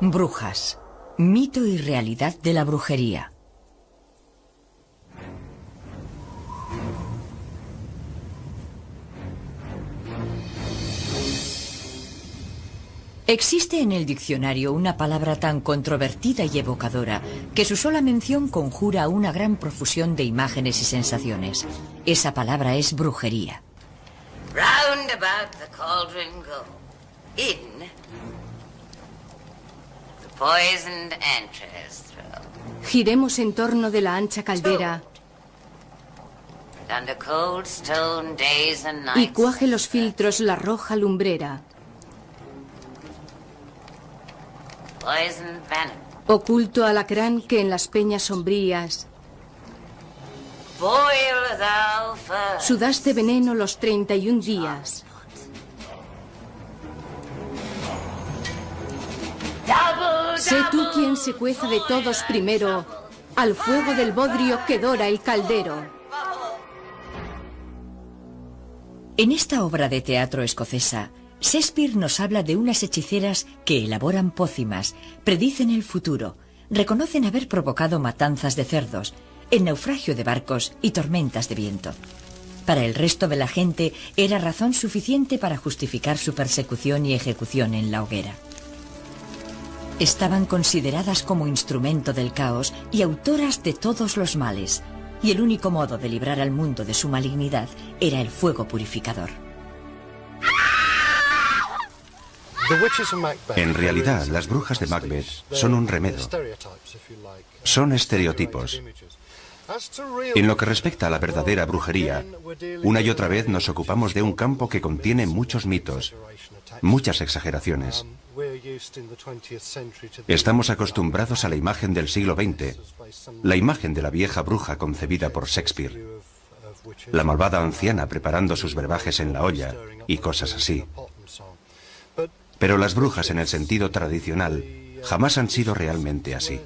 Brujas. Mito y realidad de la brujería. Existe en el diccionario una palabra tan controvertida y evocadora que su sola mención conjura una gran profusión de imágenes y sensaciones. Esa palabra es brujería. Round about the cauldron go, in the poisoned entrails throw. Giremos en torno de la ancha caldera Under cold stone days and y nights. cuaje los filtros la roja lumbrera. Poisoned venom. Oculto alacrán que en las peñas sombrías Boil thou first. sudaste veneno los 31 días. Double, Sé tú quien se cueza de todos primero, al fuego del bodrio que dora el caldero. En esta obra de teatro escocesa, Shakespeare nos habla de unas hechiceras que elaboran pócimas, predicen el futuro, reconocen haber provocado matanzas de cerdos, el naufragio de barcos y tormentas de viento. Para el resto de la gente era razón suficiente para justificar su persecución y ejecución en la hoguera. Estaban consideradas como instrumento del caos y autoras de todos los males, y el único modo de librar al mundo de su malignidad era el fuego purificador. En realidad, las brujas de Macbeth son un remedo. Son estereotipos. En lo que respecta a la verdadera brujería, una y otra vez nos ocupamos de un campo que contiene muchos mitos, muchas exageraciones. Estamos acostumbrados a la imagen del siglo XX, la imagen de la vieja bruja concebida por Shakespeare, la malvada anciana preparando sus brebajes en la olla y cosas así. Pero las brujas en el sentido tradicional jamás han sido realmente así.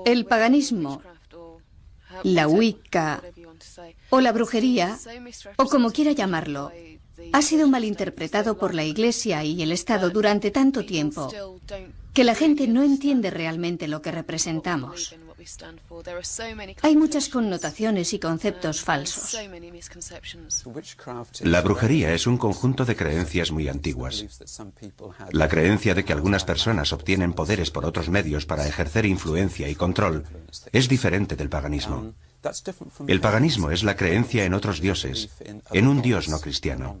El paganismo, la Wicca o la brujería, o como quiera llamarlo, ha sido malinterpretado por la Iglesia y el Estado durante tanto tiempo que la gente no entiende realmente lo que representamos. Hay muchas connotaciones y conceptos falsos. La brujería es un conjunto de creencias muy antiguas. La creencia de que algunas personas obtienen poderes por otros medios para ejercer influencia y control es diferente del paganismo. El paganismo es la creencia en otros dioses, en un dios no cristiano.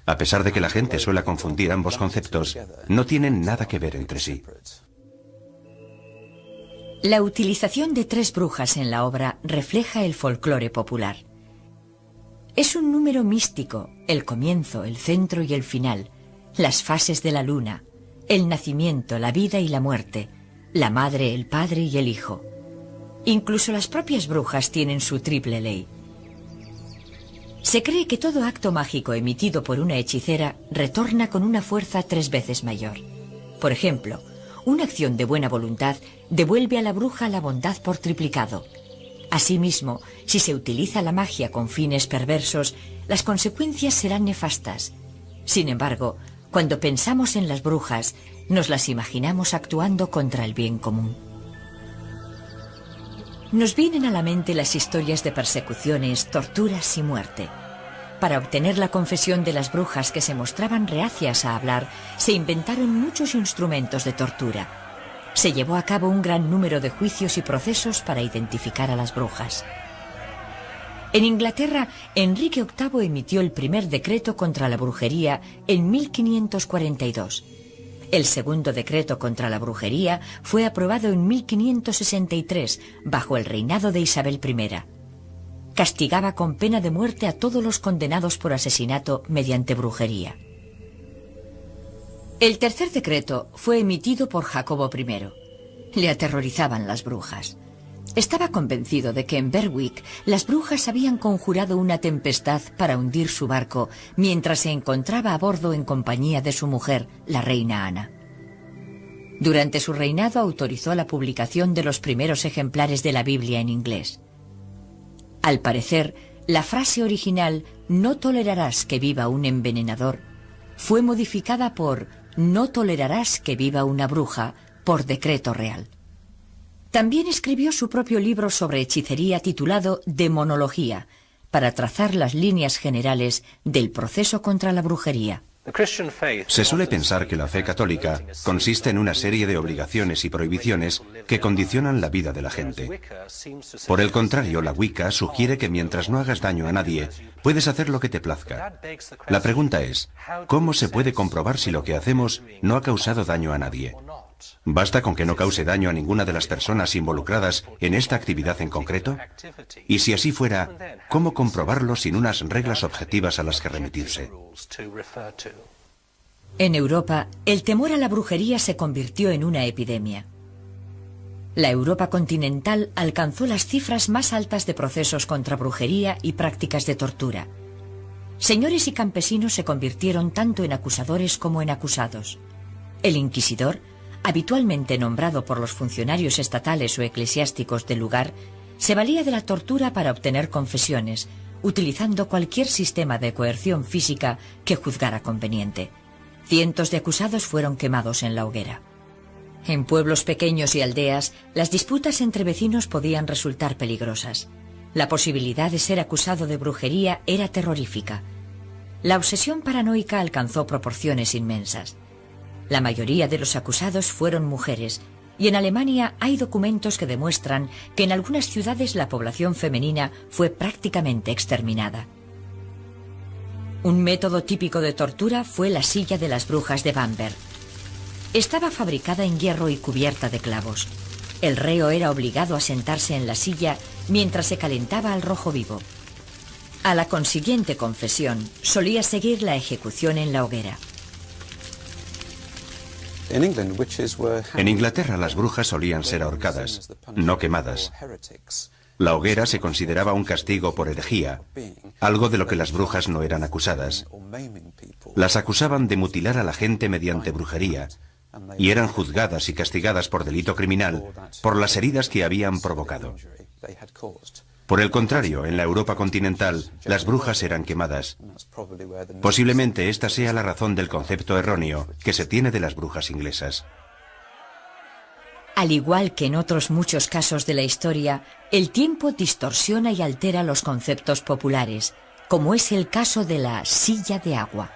A pesar de que la gente suele confundir ambos conceptos, no tienen nada que ver entre sí. La utilización de 3 brujas en la obra refleja el folclore popular. Es un número místico, el comienzo, el centro y el final, las fases de la luna, el nacimiento, la vida y la muerte, la madre, el padre y el hijo. Incluso las propias brujas tienen su triple ley. Se cree que todo acto mágico emitido por una hechicera retorna con una fuerza 3 veces mayor. Por ejemplo, una acción de buena voluntad devuelve a la bruja la bondad por triplicado. Asimismo, si se utiliza la magia con fines perversos, las consecuencias serán nefastas. Sin embargo, cuando pensamos en las brujas, nos las imaginamos actuando contra el bien común. Nos vienen a la mente las historias de persecuciones, torturas y muerte. Para obtener la confesión de las brujas que se mostraban reacias a hablar, se inventaron muchos instrumentos de tortura. Se llevó a cabo un gran número de juicios y procesos para identificar a las brujas. En Inglaterra, Enrique VIII emitió el primer decreto contra la brujería en 1542. El segundo decreto contra la brujería fue aprobado en 1563, bajo el reinado de Isabel I. Castigaba con pena de muerte a todos los condenados por asesinato mediante brujería. El tercer decreto fue emitido por Jacobo I. Le aterrorizaban las brujas. Estaba convencido de que en Berwick las brujas habían conjurado una tempestad para hundir su barco mientras se encontraba a bordo en compañía de su mujer, la reina Ana. Durante su reinado autorizó la publicación de los primeros ejemplares de la Biblia en inglés. Al parecer, la frase original "no tolerarás que viva un envenenador" fue modificada por "No tolerarás que viva una bruja" por decreto real. También escribió su propio libro sobre hechicería titulado Demonología, para trazar las líneas generales del proceso contra la brujería. Se suele pensar que la fe católica consiste en una serie de obligaciones y prohibiciones que condicionan la vida de la gente. Por el contrario, la Wicca sugiere que mientras no hagas daño a nadie, puedes hacer lo que te plazca. La pregunta es, ¿cómo se puede comprobar si lo que hacemos no ha causado daño a nadie? ¿Basta con que no cause daño a ninguna de las personas involucradas en esta actividad en concreto? Y si así fuera, ¿cómo comprobarlo sin unas reglas objetivas a las que remitirse? En Europa, el temor a la brujería se convirtió en una epidemia. La Europa continental alcanzó las cifras más altas de procesos contra brujería y prácticas de tortura. Señores y campesinos se convirtieron tanto en acusadores como en acusados. El inquisidor, habitualmente nombrado por los funcionarios estatales o eclesiásticos del lugar, se valía de la tortura para obtener confesiones, utilizando cualquier sistema de coerción física que juzgara conveniente. Cientos de acusados fueron quemados en la hoguera. En pueblos pequeños y aldeas, las disputas entre vecinos podían resultar peligrosas. La posibilidad de ser acusado de brujería era terrorífica. La obsesión paranoica alcanzó proporciones inmensas. La mayoría de los acusados fueron mujeres, y en Alemania hay documentos que demuestran que en algunas ciudades la población femenina fue prácticamente exterminada. Un método típico de tortura fue la silla de las brujas de Bamberg. Estaba fabricada en hierro y cubierta de clavos. El reo era obligado a sentarse en la silla mientras se calentaba al rojo vivo. A la consiguiente confesión solía seguir la ejecución en la hoguera. En Inglaterra las brujas solían ser ahorcadas, no quemadas. La hoguera se consideraba un castigo por herejía, algo de lo que las brujas no eran acusadas. Las acusaban de mutilar a la gente mediante brujería, y eran juzgadas y castigadas por delito criminal por las heridas que habían provocado. Por el contrario, en la Europa continental, las brujas eran quemadas. Posiblemente esta sea la razón del concepto erróneo que se tiene de las brujas inglesas. Al igual que en otros muchos casos de la historia, el tiempo distorsiona y altera los conceptos populares, como es el caso de la silla de agua.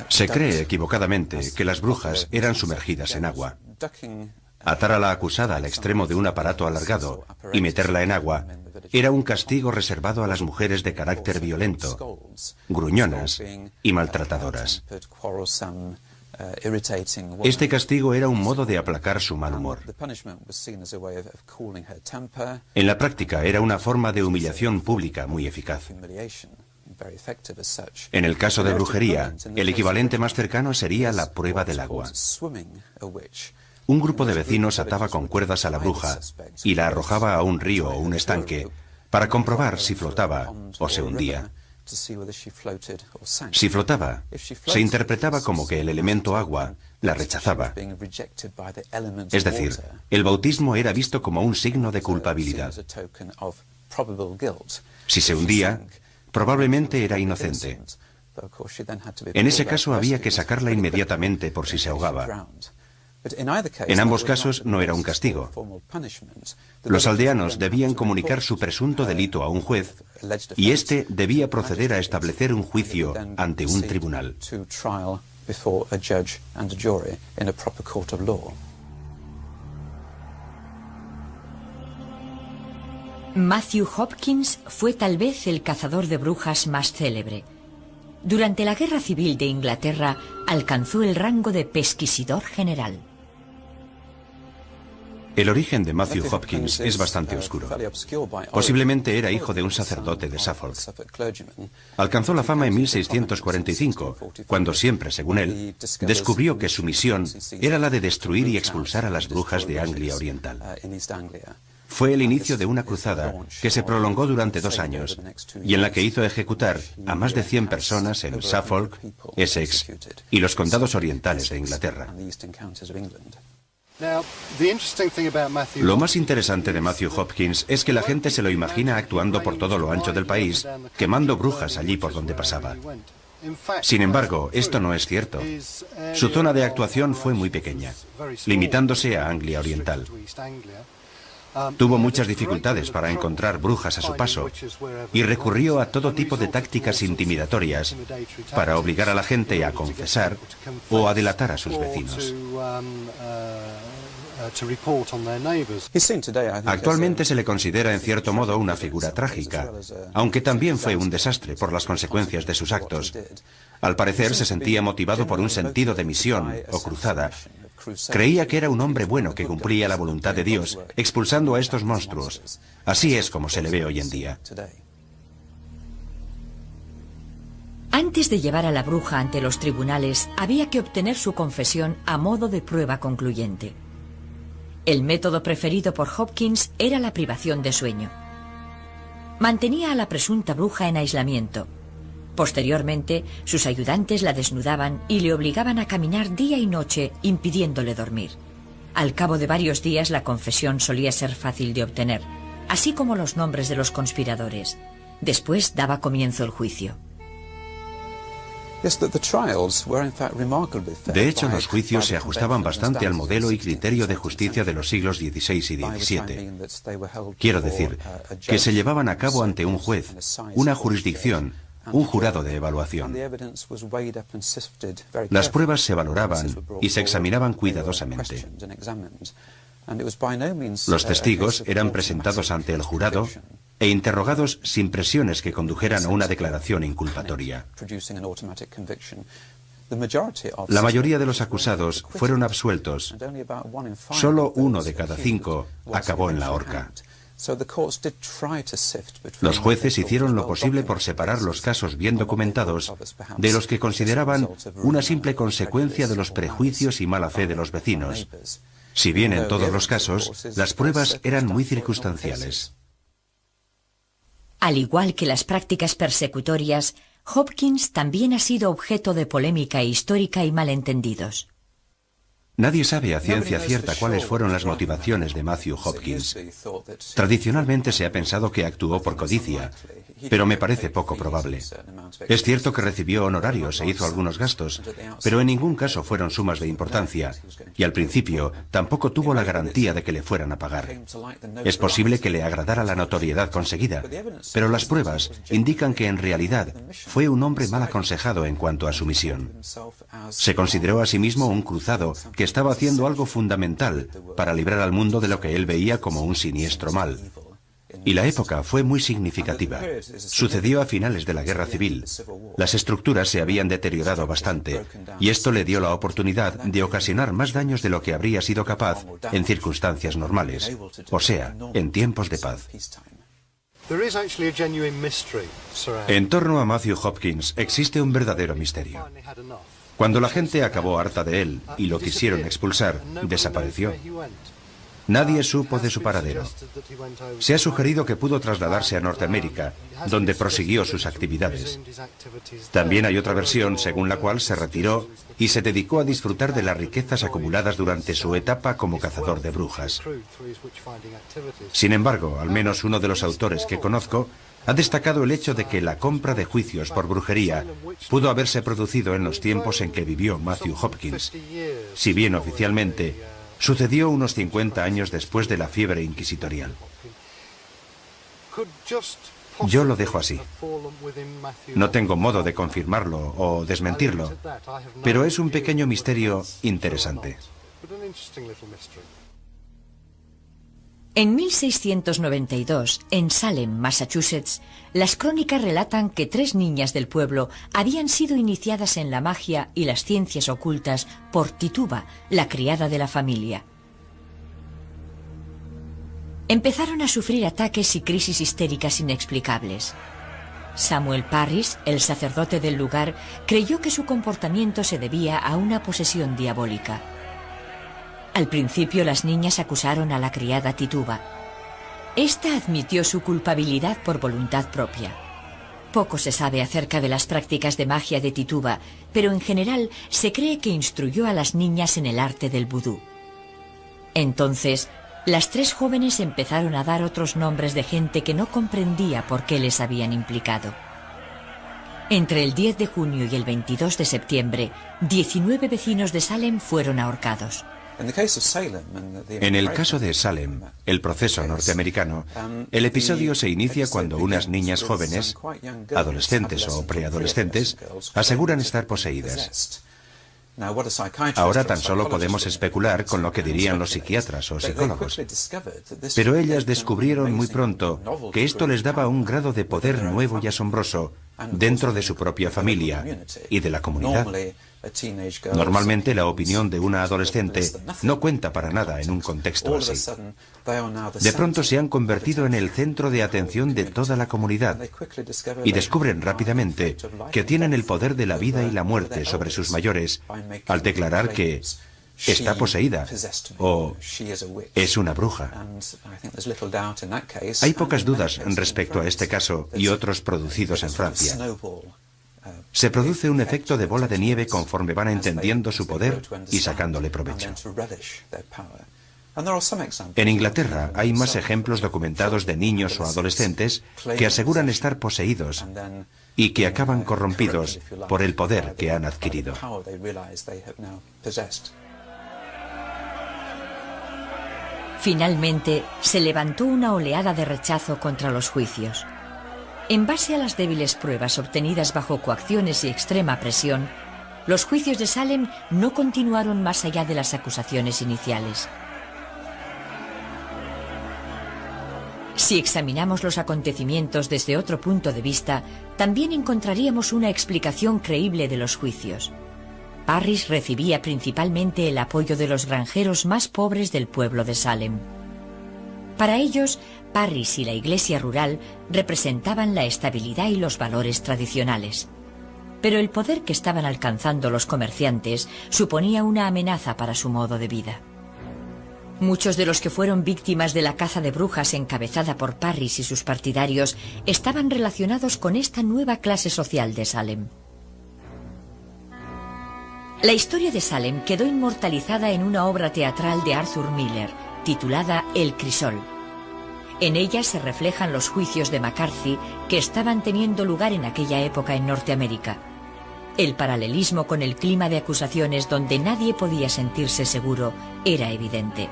Se cree equivocadamente que las brujas eran sumergidas en agua. Atar a la acusada al extremo de un aparato alargado y meterla en agua era un castigo reservado a las mujeres de carácter violento, gruñonas y maltratadoras. Este castigo era un modo de aplacar su mal humor. En la práctica era una forma de humillación pública muy eficaz. En el caso de brujería, el equivalente más cercano sería la prueba del agua. Un grupo de vecinos ataba con cuerdas a la bruja y la arrojaba a un río o un estanque para comprobar si flotaba o se hundía. Si flotaba, se interpretaba como que el elemento agua la rechazaba. Es decir, el bautismo era visto como un signo de culpabilidad. Si se hundía, probablemente era inocente. En ese caso había que sacarla inmediatamente por si se ahogaba. En ambos casos no era un castigo. Los aldeanos debían comunicar su presunto delito a un juez y éste debía proceder a establecer un juicio ante un tribunal. Matthew Hopkins fue tal vez el cazador de brujas más célebre. Durante la Guerra Civil de Inglaterra alcanzó el rango de pesquisidor general. El origen de Matthew Hopkins es bastante oscuro. Posiblemente era hijo de un sacerdote de Suffolk. Alcanzó la fama en 1645, cuando siempre, según él, descubrió que su misión era la de destruir y expulsar a las brujas de Anglia Oriental. Fue el inicio de una cruzada que se prolongó durante 2 años y en la que hizo ejecutar a más de 100 personas en Suffolk, Essex y los condados orientales de Inglaterra. Lo más interesante de Matthew Hopkins es que la gente se lo imagina actuando por todo lo ancho del país, quemando brujas allí por donde pasaba. Sin embargo, esto no es cierto. Su zona de actuación fue muy pequeña, limitándose a Anglia Oriental. Tuvo muchas dificultades para encontrar brujas a su paso y recurrió a todo tipo de tácticas intimidatorias para obligar a la gente a confesar o a delatar a sus vecinos. Actualmente se le considera en cierto modo una figura trágica, aunque también fue un desastre por las consecuencias de sus actos. Al parecer se sentía motivado por un sentido de misión o cruzada. Creía que era un hombre bueno que cumplía la voluntad de Dios, expulsando a estos monstruos. Así es como se le ve hoy en día. Antes de llevar a la bruja ante los tribunales, había que obtener su confesión a modo de prueba concluyente. El método preferido por Hopkins era la privación de sueño. Mantenía a la presunta bruja en aislamiento. Posteriormente, sus ayudantes la desnudaban y le obligaban a caminar día y noche, impidiéndole dormir. Al cabo de varios días, la confesión solía ser fácil de obtener, así como los nombres de los conspiradores. Después daba comienzo el juicio. De hecho, los juicios se ajustaban bastante al modelo y criterio de justicia de los siglos XVI y XVII. Quiero decir, que se llevaban a cabo ante un juez, una jurisdicción, un jurado de evaluación. Las pruebas se valoraban y se examinaban cuidadosamente. Los testigos eran presentados ante el jurado e interrogados sin presiones que condujeran a una declaración inculpatoria. La mayoría de los acusados fueron absueltos. Solo 1 de cada 5 acabó en la horca. Los jueces hicieron lo posible por separar los casos bien documentados de los que consideraban una simple consecuencia de los prejuicios y mala fe de los vecinos. Si bien en todos los casos, las pruebas eran muy circunstanciales. Al igual que las prácticas persecutorias, Hopkins también ha sido objeto de polémica histórica y malentendidos. Nadie sabe a ciencia cierta cuáles fueron las motivaciones de Matthew Hopkins. Tradicionalmente se ha pensado que actuó por codicia, pero me parece poco probable. Es cierto que recibió honorarios e hizo algunos gastos, pero en ningún caso fueron sumas de importancia, y al principio tampoco tuvo la garantía de que le fueran a pagar. Es posible que le agradara la notoriedad conseguida, pero las pruebas indican que en realidad fue un hombre mal aconsejado en cuanto a su misión. Se consideró a sí mismo un cruzado que estaba haciendo algo fundamental para librar al mundo de lo que él veía como un siniestro mal. Y la época fue muy significativa. Sucedió a finales de la Guerra Civil. Las estructuras se habían deteriorado bastante, y esto le dio la oportunidad de ocasionar más daños de lo que habría sido capaz en circunstancias normales, o sea, en tiempos de paz. En torno a Matthew Hopkins existe un verdadero misterio. Cuando la gente acabó harta de él y lo quisieron expulsar, desapareció. Nadie supo de su paradero. Se ha sugerido que pudo trasladarse a Norteamérica, donde prosiguió sus actividades. También hay otra versión según la cual se retiró y se dedicó a disfrutar de las riquezas acumuladas durante su etapa como cazador de brujas. Sin embargo, al menos uno de los autores que conozco ha destacado el hecho de que la compra de juicios por brujería pudo haberse producido en los tiempos en que vivió Matthew Hopkins, si bien oficialmente sucedió unos 50 años después de la fiebre inquisitorial. Yo lo dejo así. No tengo modo de confirmarlo o desmentirlo, pero es un pequeño misterio interesante. En 1692, en Salem, Massachusetts, las crónicas relatan que 3 niñas del pueblo habían sido iniciadas en la magia y las ciencias ocultas por Tituba, la criada de la familia. Empezaron a sufrir ataques y crisis histéricas inexplicables. Samuel Parris, el sacerdote del lugar, creyó que su comportamiento se debía a una posesión diabólica. Al principio las niñas acusaron a la criada Tituba. Esta admitió su culpabilidad por voluntad propia. Poco se sabe acerca de las prácticas de magia de Tituba, pero en general se cree que instruyó a las niñas en el arte del vudú. Entonces, las tres jóvenes empezaron a dar otros nombres de gente que no comprendía por qué les habían implicado. Entre el 10 de junio y el 22 de septiembre, 19 vecinos de Salem fueron ahorcados. En el caso de Salem, el proceso norteamericano, el episodio se inicia cuando unas niñas jóvenes, adolescentes o preadolescentes, aseguran estar poseídas. Ahora tan solo podemos especular con lo que dirían los psiquiatras o psicólogos. Pero ellas descubrieron muy pronto que esto les daba un grado de poder nuevo y asombroso dentro de su propia familia y de la comunidad. Normalmente la opinión de una adolescente no cuenta para nada en un contexto así. De pronto se han convertido en el centro de atención de toda la comunidad y descubren rápidamente que tienen el poder de la vida y la muerte sobre sus mayores al declarar que está poseída o es una bruja. Hay pocas dudas respecto a este caso y otros producidos en Francia. Se produce un efecto de bola de nieve conforme van entendiendo su poder y sacándole provecho. En Inglaterra hay más ejemplos documentados de niños o adolescentes que aseguran estar poseídos y que acaban corrompidos por el poder que han adquirido. Finalmente, se levantó una oleada de rechazo contra los juicios. En base a las débiles pruebas obtenidas bajo coacciones y extrema presión, los juicios de Salem no continuaron más allá de las acusaciones iniciales. Si examinamos los acontecimientos desde otro punto de vista, también encontraríamos una explicación creíble de los juicios. Parris recibía principalmente el apoyo de los granjeros más pobres del pueblo de Salem. Para ellos, Parris y la iglesia rural representaban la estabilidad y los valores tradicionales. Pero el poder que estaban alcanzando los comerciantes suponía una amenaza para su modo de vida. Muchos de los que fueron víctimas de la caza de brujas encabezada por Parris y sus partidarios estaban relacionados con esta nueva clase social de Salem. La historia de Salem quedó inmortalizada en una obra teatral de Arthur Miller, titulada El Crisol. En ella se reflejan los juicios de McCarthy que estaban teniendo lugar en aquella época en Norteamérica. El paralelismo con el clima de acusaciones donde nadie podía sentirse seguro era evidente.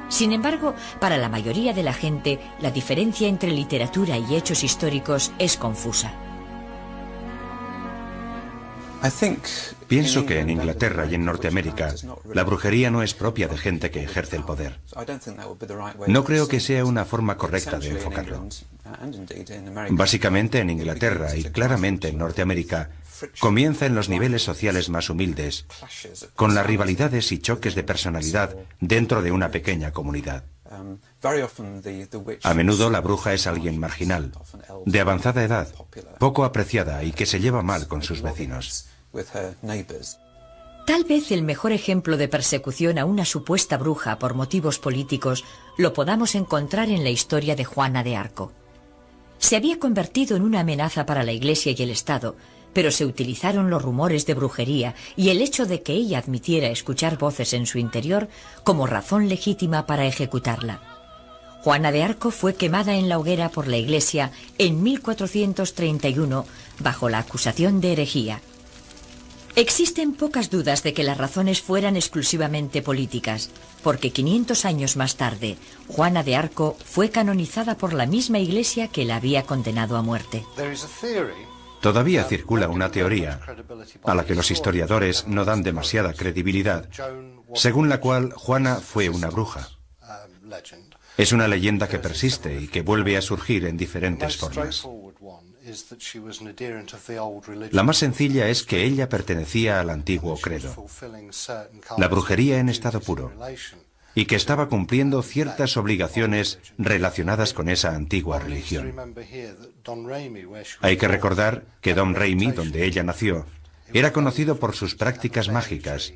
Sin embargo, para la mayoría de la gente, la diferencia entre literatura y hechos históricos es confusa. Pienso que en Inglaterra y en Norteamérica la brujería no es propia de gente que ejerce el poder. No creo que sea una forma correcta de enfocarlo. Básicamente en Inglaterra y claramente en Norteamérica comienza en los niveles sociales más humildes, con las rivalidades y choques de personalidad dentro de una pequeña comunidad. A menudo la bruja es alguien marginal, de avanzada edad, poco apreciada y que se lleva mal con sus vecinos. Tal vez el mejor ejemplo de persecución a una supuesta bruja por motivos políticos lo podamos encontrar en la historia de Juana de Arco. Se había convertido en una amenaza para la Iglesia y el Estado, pero se utilizaron los rumores de brujería y el hecho de que ella admitiera escuchar voces en su interior como razón legítima para ejecutarla. Juana de Arco fue quemada en la hoguera por la Iglesia en 1431 bajo la acusación de herejía. Existen pocas dudas de que las razones fueran exclusivamente políticas, porque 500 años más tarde, Juana de Arco fue canonizada por la misma Iglesia que la había condenado a muerte. Todavía circula una teoría, a la que los historiadores no dan demasiada credibilidad, según la cual Juana fue una bruja. Es una leyenda que persiste y que vuelve a surgir en diferentes formas. La más sencilla es que ella pertenecía al antiguo credo, la brujería en estado puro, y que estaba cumpliendo ciertas obligaciones relacionadas con esa antigua religión. Hay que recordar que Dom Raimi, donde ella nació, era conocido por sus prácticas mágicas.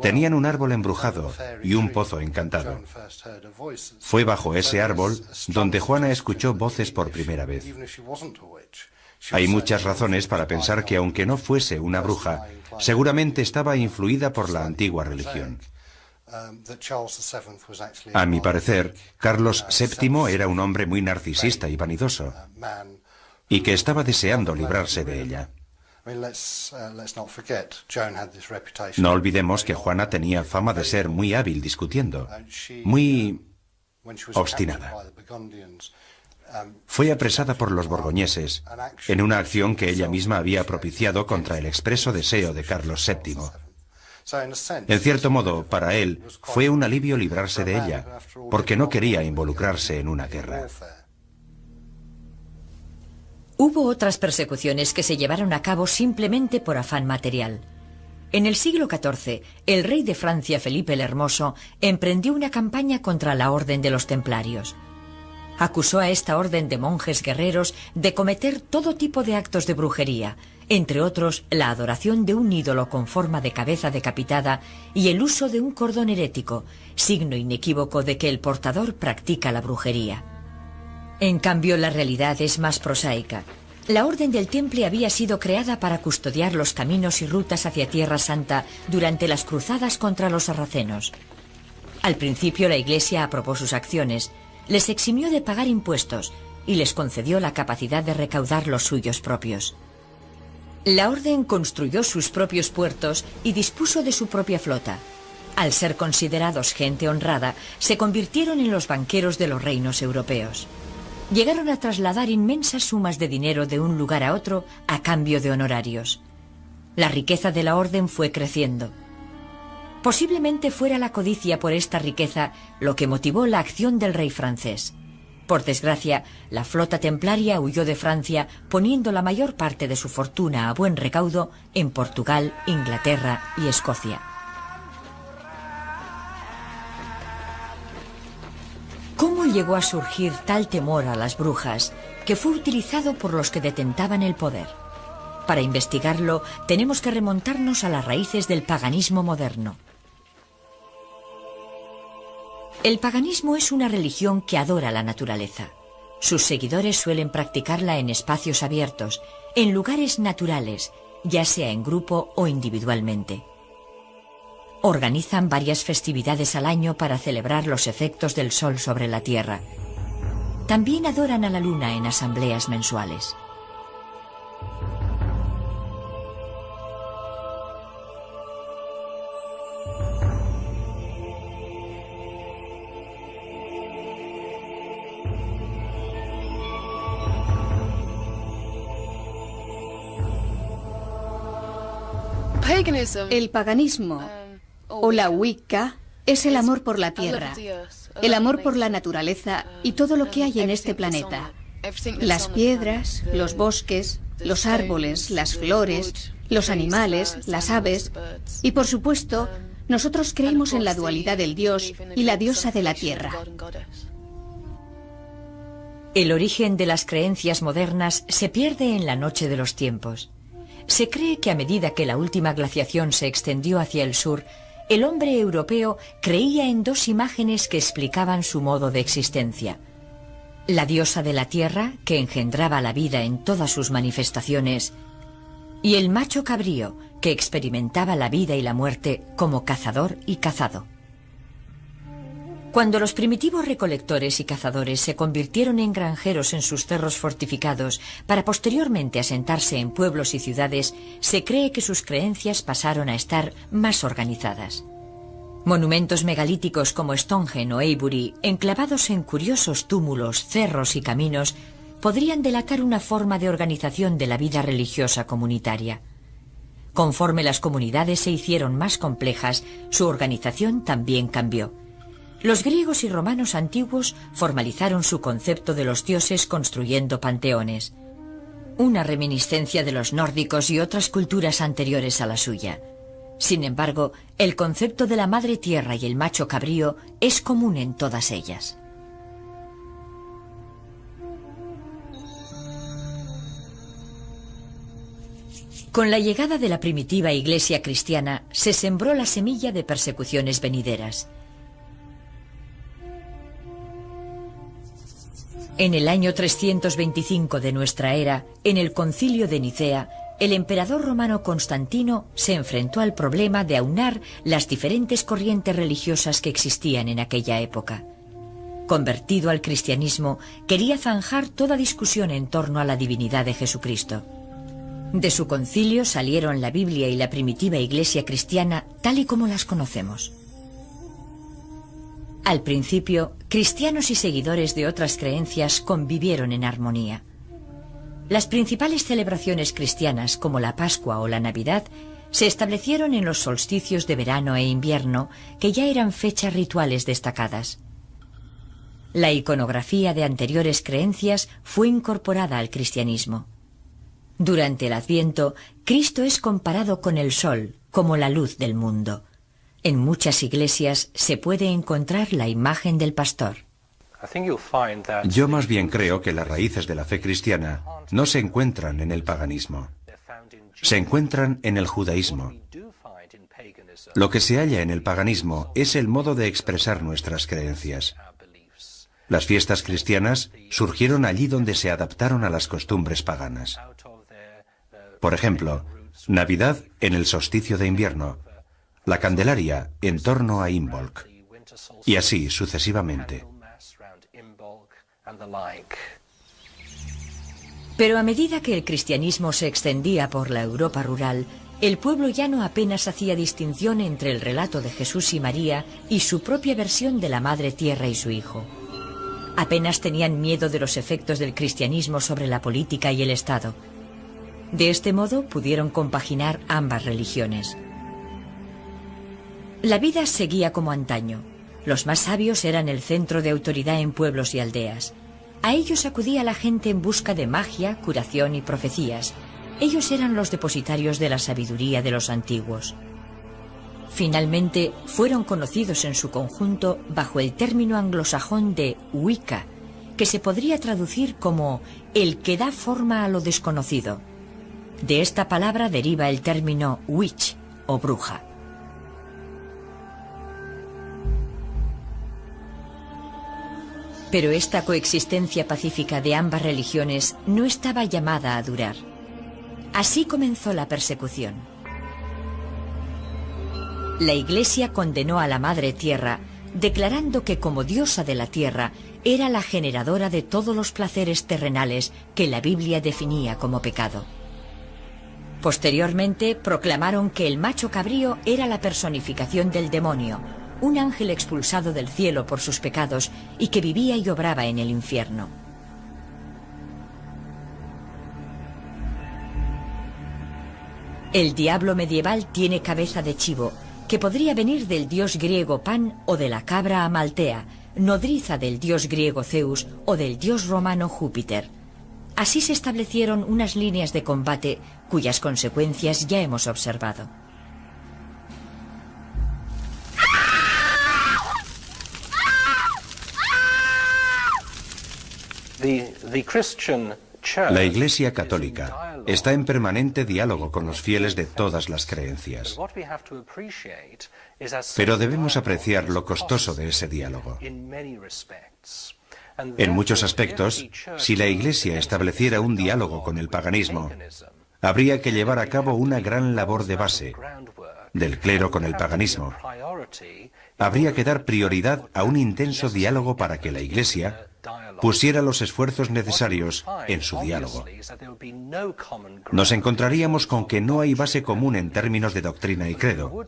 Tenían un árbol embrujado y un pozo encantado. Fue bajo ese árbol donde Juana escuchó voces por primera vez. Hay muchas razones para pensar que aunque no fuese una bruja, seguramente estaba influida por la antigua religión. A mi parecer, Carlos VII era un hombre muy narcisista y vanidoso, y que estaba deseando librarse de ella. No olvidemos que Juana tenía fama de ser muy hábil discutiendo, muy obstinada. Fue apresada por los borgoñeses en una acción que ella misma había propiciado contra el expreso deseo de Carlos VII. En cierto modo, para él, fue un alivio librarse de ella, porque no quería involucrarse en una guerra. Hubo otras persecuciones que se llevaron a cabo simplemente por afán material. En el siglo XIV, el rey de Francia, Felipe el Hermoso, emprendió una campaña contra la Orden de los Templarios. Acusó a esta orden de monjes guerreros de cometer todo tipo de actos de brujería, entre otros la adoración de un ídolo con forma de cabeza decapitada y el uso de un cordón herético, signo inequívoco de que el portador practica la brujería. En cambio, la realidad es más prosaica. La Orden del Temple había sido creada para custodiar los caminos y rutas hacia Tierra Santa durante las cruzadas contra los sarracenos. Al principio la Iglesia aprobó sus acciones, les eximió de pagar impuestos y les concedió la capacidad de recaudar los suyos propios. La Orden construyó sus propios puertos y dispuso de su propia flota. Al ser considerados gente honrada, se convirtieron en los banqueros de los reinos europeos. Llegaron a trasladar inmensas sumas de dinero de un lugar a otro a cambio de honorarios. La riqueza de la Orden fue creciendo. Posiblemente fuera la codicia por esta riqueza lo que motivó la acción del rey francés. Por desgracia, la flota templaria huyó de Francia, poniendo la mayor parte de su fortuna a buen recaudo en Portugal, Inglaterra y Escocia. ¿Cómo llegó a surgir tal temor a las brujas que fue utilizado por los que detentaban el poder? Para investigarlo, tenemos que remontarnos a las raíces del paganismo moderno. El paganismo es una religión que adora la naturaleza. Sus seguidores suelen practicarla en espacios abiertos, en lugares naturales, ya sea en grupo o individualmente. Organizan varias festividades al año para celebrar los efectos del sol sobre la tierra. También adoran a la luna en asambleas mensuales. El paganismo o la Wicca es el amor por la tierra, el amor por la naturaleza y todo lo que hay en este planeta. Las piedras, los bosques, los árboles, las flores, los animales, las aves y, por supuesto, nosotros creemos en la dualidad del dios y la diosa de la tierra. El origen de las creencias modernas se pierde en la noche de los tiempos. Se cree que a medida que la última glaciación se extendió hacia el sur, el hombre europeo creía en dos imágenes que explicaban su modo de existencia. La diosa de la tierra, que engendraba la vida en todas sus manifestaciones, y el macho cabrío, que experimentaba la vida y la muerte como cazador y cazado. Cuando los primitivos recolectores y cazadores se convirtieron en granjeros en sus cerros fortificados para posteriormente asentarse en pueblos y ciudades, se cree que sus creencias pasaron a estar más organizadas. Monumentos megalíticos como Stonehenge o Avebury, enclavados en curiosos túmulos, cerros y caminos, podrían delatar una forma de organización de la vida religiosa comunitaria. Conforme las comunidades se hicieron más complejas, su organización también cambió. Los griegos y romanos antiguos formalizaron su concepto de los dioses construyendo panteones, una reminiscencia de los nórdicos y otras culturas anteriores a la suya. Sin embargo, el concepto de la madre tierra y el macho cabrío es común en todas ellas. Con la llegada de la primitiva iglesia cristiana, se sembró la semilla de persecuciones venideras. En el año 325 de nuestra era, en el Concilio de Nicea, el emperador romano Constantino se enfrentó al problema de aunar las diferentes corrientes religiosas que existían en aquella época. Convertido al cristianismo, quería zanjar toda discusión en torno a la divinidad de Jesucristo. De su concilio salieron la Biblia y la primitiva Iglesia cristiana tal y como las conocemos. Al principio, cristianos y seguidores de otras creencias convivieron en armonía. Las principales celebraciones cristianas, como la Pascua o la Navidad, se establecieron en los solsticios de verano e invierno, que ya eran fechas rituales destacadas. La iconografía de anteriores creencias fue incorporada al cristianismo. Durante el Adviento, Cristo es comparado con el sol, como la luz del mundo. En muchas iglesias se puede encontrar la imagen del pastor. Yo más bien creo que las raíces de la fe cristiana no se encuentran en el paganismo. Se encuentran en el judaísmo. Lo que se halla en el paganismo es el modo de expresar nuestras creencias. Las fiestas cristianas surgieron allí donde se adaptaron a las costumbres paganas. Por ejemplo, Navidad en el solsticio de invierno, la Candelaria en torno a Imbolc, y así sucesivamente. Pero a medida que el cristianismo se extendía por la Europa rural, el pueblo llano apenas hacía distinción entre el relato de Jesús y María y su propia versión de la Madre Tierra y su Hijo. Apenas tenían miedo de los efectos del cristianismo sobre la política y el Estado. De este modo pudieron compaginar ambas religiones. La vida seguía como antaño. Los más sabios eran el centro de autoridad en pueblos y aldeas. A ellos acudía la gente en busca de magia, curación y profecías. Ellos eran los depositarios de la sabiduría de los antiguos. Finalmente, fueron conocidos en su conjunto bajo el término anglosajón de Wicca, que se podría traducir como el que da forma a lo desconocido. De esta palabra deriva el término witch o bruja. Pero esta coexistencia pacífica de ambas religiones no estaba llamada a durar. Así comenzó la persecución. La Iglesia condenó a la Madre Tierra, declarando que como diosa de la tierra era la generadora de todos los placeres terrenales que la Biblia definía como pecado. Posteriormente proclamaron que el macho cabrío era la personificación del demonio, un ángel expulsado del cielo por sus pecados y que vivía y obraba en el infierno. El diablo medieval tiene cabeza de chivo, que podría venir del dios griego Pan o de la cabra Amaltea, nodriza del dios griego Zeus o del dios romano Júpiter. Así se establecieron unas líneas de combate cuyas consecuencias ya hemos observado. La Iglesia Católica está en permanente diálogo con los fieles de todas las creencias. Pero debemos apreciar lo costoso de ese diálogo. En muchos aspectos, si la Iglesia estableciera un diálogo con el paganismo, habría que llevar a cabo una gran labor de base, del clero con el paganismo. Habría que dar prioridad a un intenso diálogo para que la Iglesia pusiera los esfuerzos necesarios en su diálogo. Nos encontraríamos con que no hay base común en términos de doctrina y credo,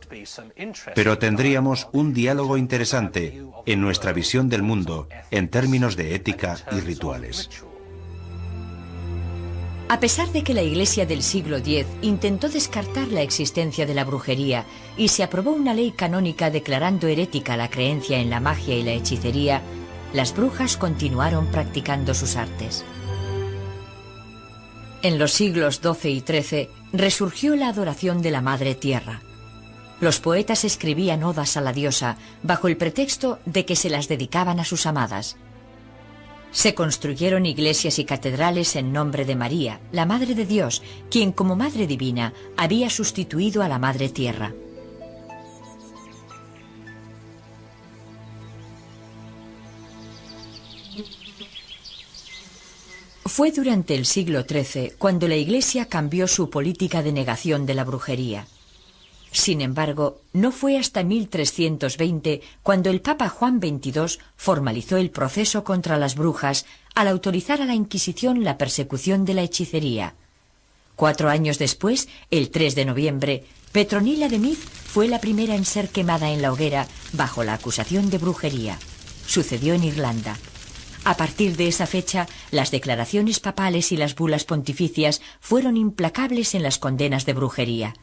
pero tendríamos un diálogo interesante en nuestra visión del mundo en términos de ética y rituales. A pesar de que la Iglesia del siglo X intentó descartar la existencia de la brujería y se aprobó una ley canónica declarando herética la creencia en la magia y la hechicería, las brujas continuaron practicando sus artes. En los siglos XII y XIII resurgió la adoración de la Madre Tierra. Los poetas escribían odas a la diosa bajo el pretexto de que se las dedicaban a sus amadas. Se construyeron iglesias y catedrales en nombre de María, la Madre de Dios, quien como Madre Divina había sustituido a la Madre Tierra. Fue durante el siglo XIII cuando la Iglesia cambió su política de negación de la brujería. Sin embargo, no fue hasta 1320 cuando el Papa Juan XXII formalizó el proceso contra las brujas al autorizar a la Inquisición la persecución de la hechicería. 4 años después, el 3 de noviembre, Petronila de Meath fue la primera en ser quemada en la hoguera bajo la acusación de brujería. Sucedió en Irlanda. A partir de esa fecha, las declaraciones papales y las bulas pontificias fueron implacables en las condenas de brujería.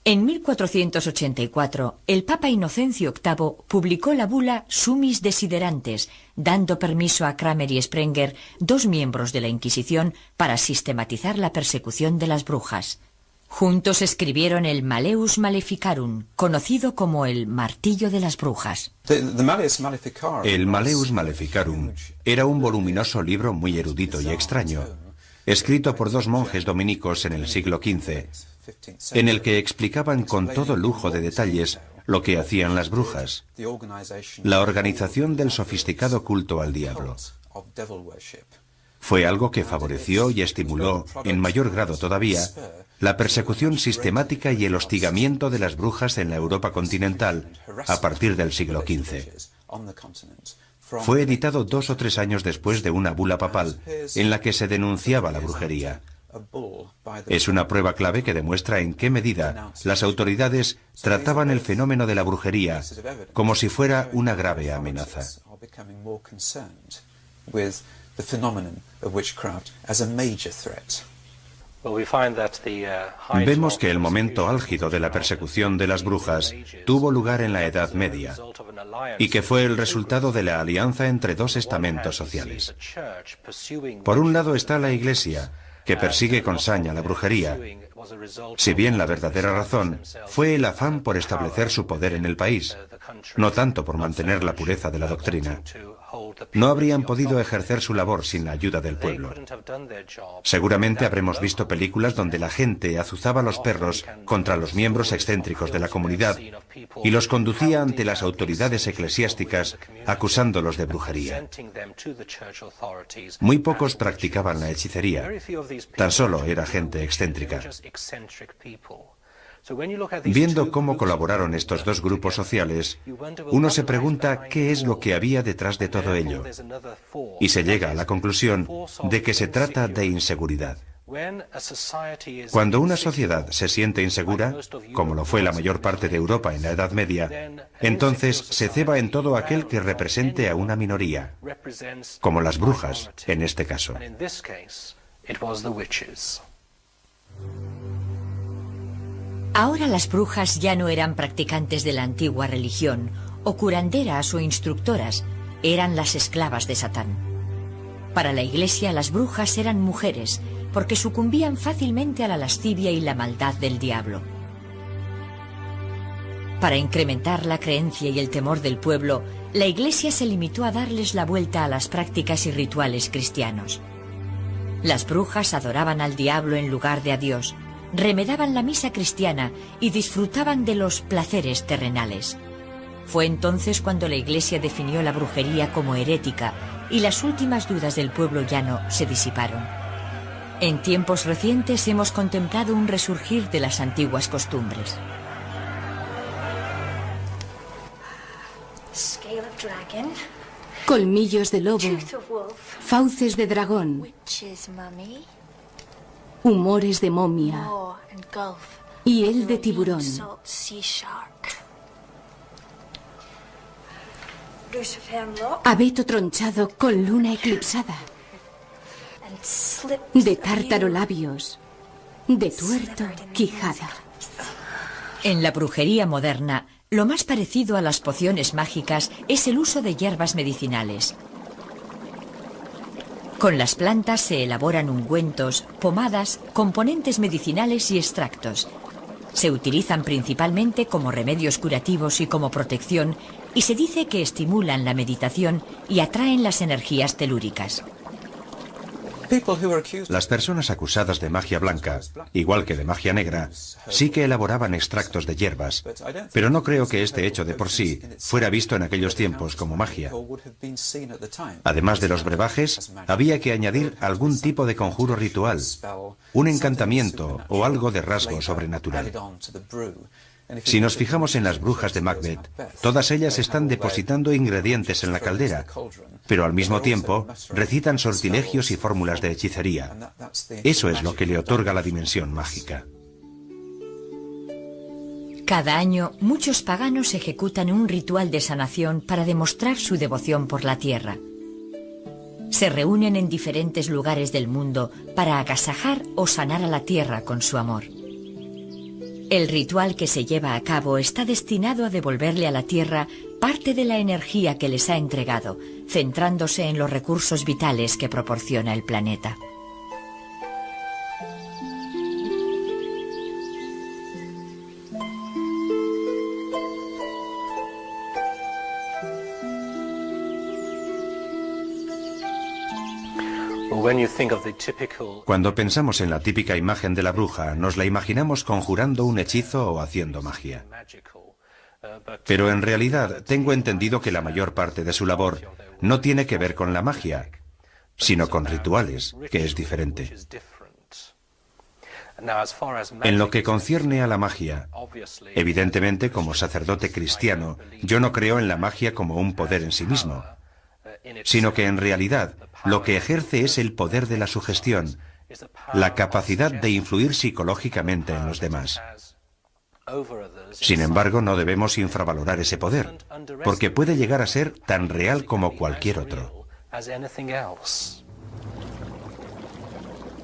En 1484, el Papa Inocencio VIII publicó la bula Summis Desiderantes, dando permiso a Cranmer y Sprenger, 2 miembros de la Inquisición, para sistematizar la persecución de las brujas. Juntos escribieron el Malleus Maleficarum, conocido como el Martillo de las Brujas. El Malleus Maleficarum era un voluminoso libro muy erudito y extraño, escrito por 2 monjes dominicos en el siglo XV, en el que explicaban con todo lujo de detalles lo que hacían las brujas, la organización del sofisticado culto al diablo. Fue algo que favoreció y estimuló, en mayor grado todavía, la persecución sistemática y el hostigamiento de las brujas en la Europa continental a partir del siglo XV. Fue editado 2 o 3 años después de una bula papal en la que se denunciaba la brujería. Es una prueba clave que demuestra en qué medida las autoridades trataban el fenómeno de la brujería como si fuera una grave amenaza. Vemos que el momento álgido de la persecución de las brujas tuvo lugar en la Edad Media y que fue el resultado de la alianza entre 2 estamentos sociales. Por un lado está la Iglesia, que persigue con saña la brujería, si bien la verdadera razón fue el afán por establecer su poder en el país, no tanto por mantener la pureza de la doctrina. No habrían podido ejercer su labor sin la ayuda del pueblo. Seguramente habremos visto películas donde la gente azuzaba a los perros contra los miembros excéntricos de la comunidad y los conducía ante las autoridades eclesiásticas acusándolos de brujería. Muy pocos practicaban la hechicería, tan solo era gente excéntrica. Viendo cómo colaboraron estos 2 grupos sociales, uno se pregunta qué es lo que había detrás de todo ello, y se llega a la conclusión de que se trata de inseguridad. Cuando una sociedad se siente insegura, como lo fue la mayor parte de Europa en la Edad Media, entonces se ceba en todo aquel que represente a una minoría, como las brujas en este caso. Ahora las brujas ya no eran practicantes de la antigua religión, o curanderas o instructoras, eran las esclavas de Satán. Para la Iglesia las brujas eran mujeres, porque sucumbían fácilmente a la lascivia y la maldad del diablo. Para incrementar la creencia y el temor del pueblo, la Iglesia se limitó a darles la vuelta a las prácticas y rituales cristianos. Las brujas adoraban al diablo en lugar de a Dios, remedaban la misa cristiana y disfrutaban de los placeres terrenales. Fue entonces cuando la Iglesia definió la brujería como herética y las últimas dudas del pueblo llano se disiparon. En tiempos recientes hemos contemplado un resurgir de las antiguas costumbres. Colmillos de lobo, fauces de dragón, humores de momia, hiel de tiburón. Abeto tronchado con luna eclipsada, de tártaro labios, de tuerto quijada. En la brujería moderna, lo más parecido a las pociones mágicas es el uso de hierbas medicinales. Con las plantas se elaboran ungüentos, pomadas, componentes medicinales y extractos. Se utilizan principalmente como remedios curativos y como protección, y se dice que estimulan la meditación y atraen las energías telúricas. Las personas acusadas de magia blanca, igual que de magia negra, sí que elaboraban extractos de hierbas, pero no creo que este hecho de por sí fuera visto en aquellos tiempos como magia. Además de los brebajes, había que añadir algún tipo de conjuro ritual, un encantamiento o algo de rasgo sobrenatural. Si nos fijamos en las brujas de Macbeth, todas ellas están depositando ingredientes en la caldera, pero al mismo tiempo recitan sortilegios y fórmulas de hechicería. Eso es lo que le otorga la dimensión mágica. Cada año, muchos paganos ejecutan un ritual de sanación para demostrar su devoción por la tierra. Se reúnen en diferentes lugares del mundo para agasajar o sanar a la tierra con su amor. El ritual que se lleva a cabo está destinado a devolverle a la tierra parte de la energía que les ha entregado, centrándose en los recursos vitales que proporciona el planeta. Cuando pensamos en la típica imagen de la bruja, nos la imaginamos conjurando un hechizo o haciendo magia. Pero en realidad tengo entendido que la mayor parte de su labor no tiene que ver con la magia, sino con rituales, que es diferente. En lo que concierne a la magia, evidentemente como sacerdote cristiano, yo no creo en la magia como un poder en sí mismo, sino que en realidad lo que ejerce es el poder de la sugestión, la capacidad de influir psicológicamente en los demás. Sin embargo, no debemos infravalorar ese poder, porque puede llegar a ser tan real como cualquier otro.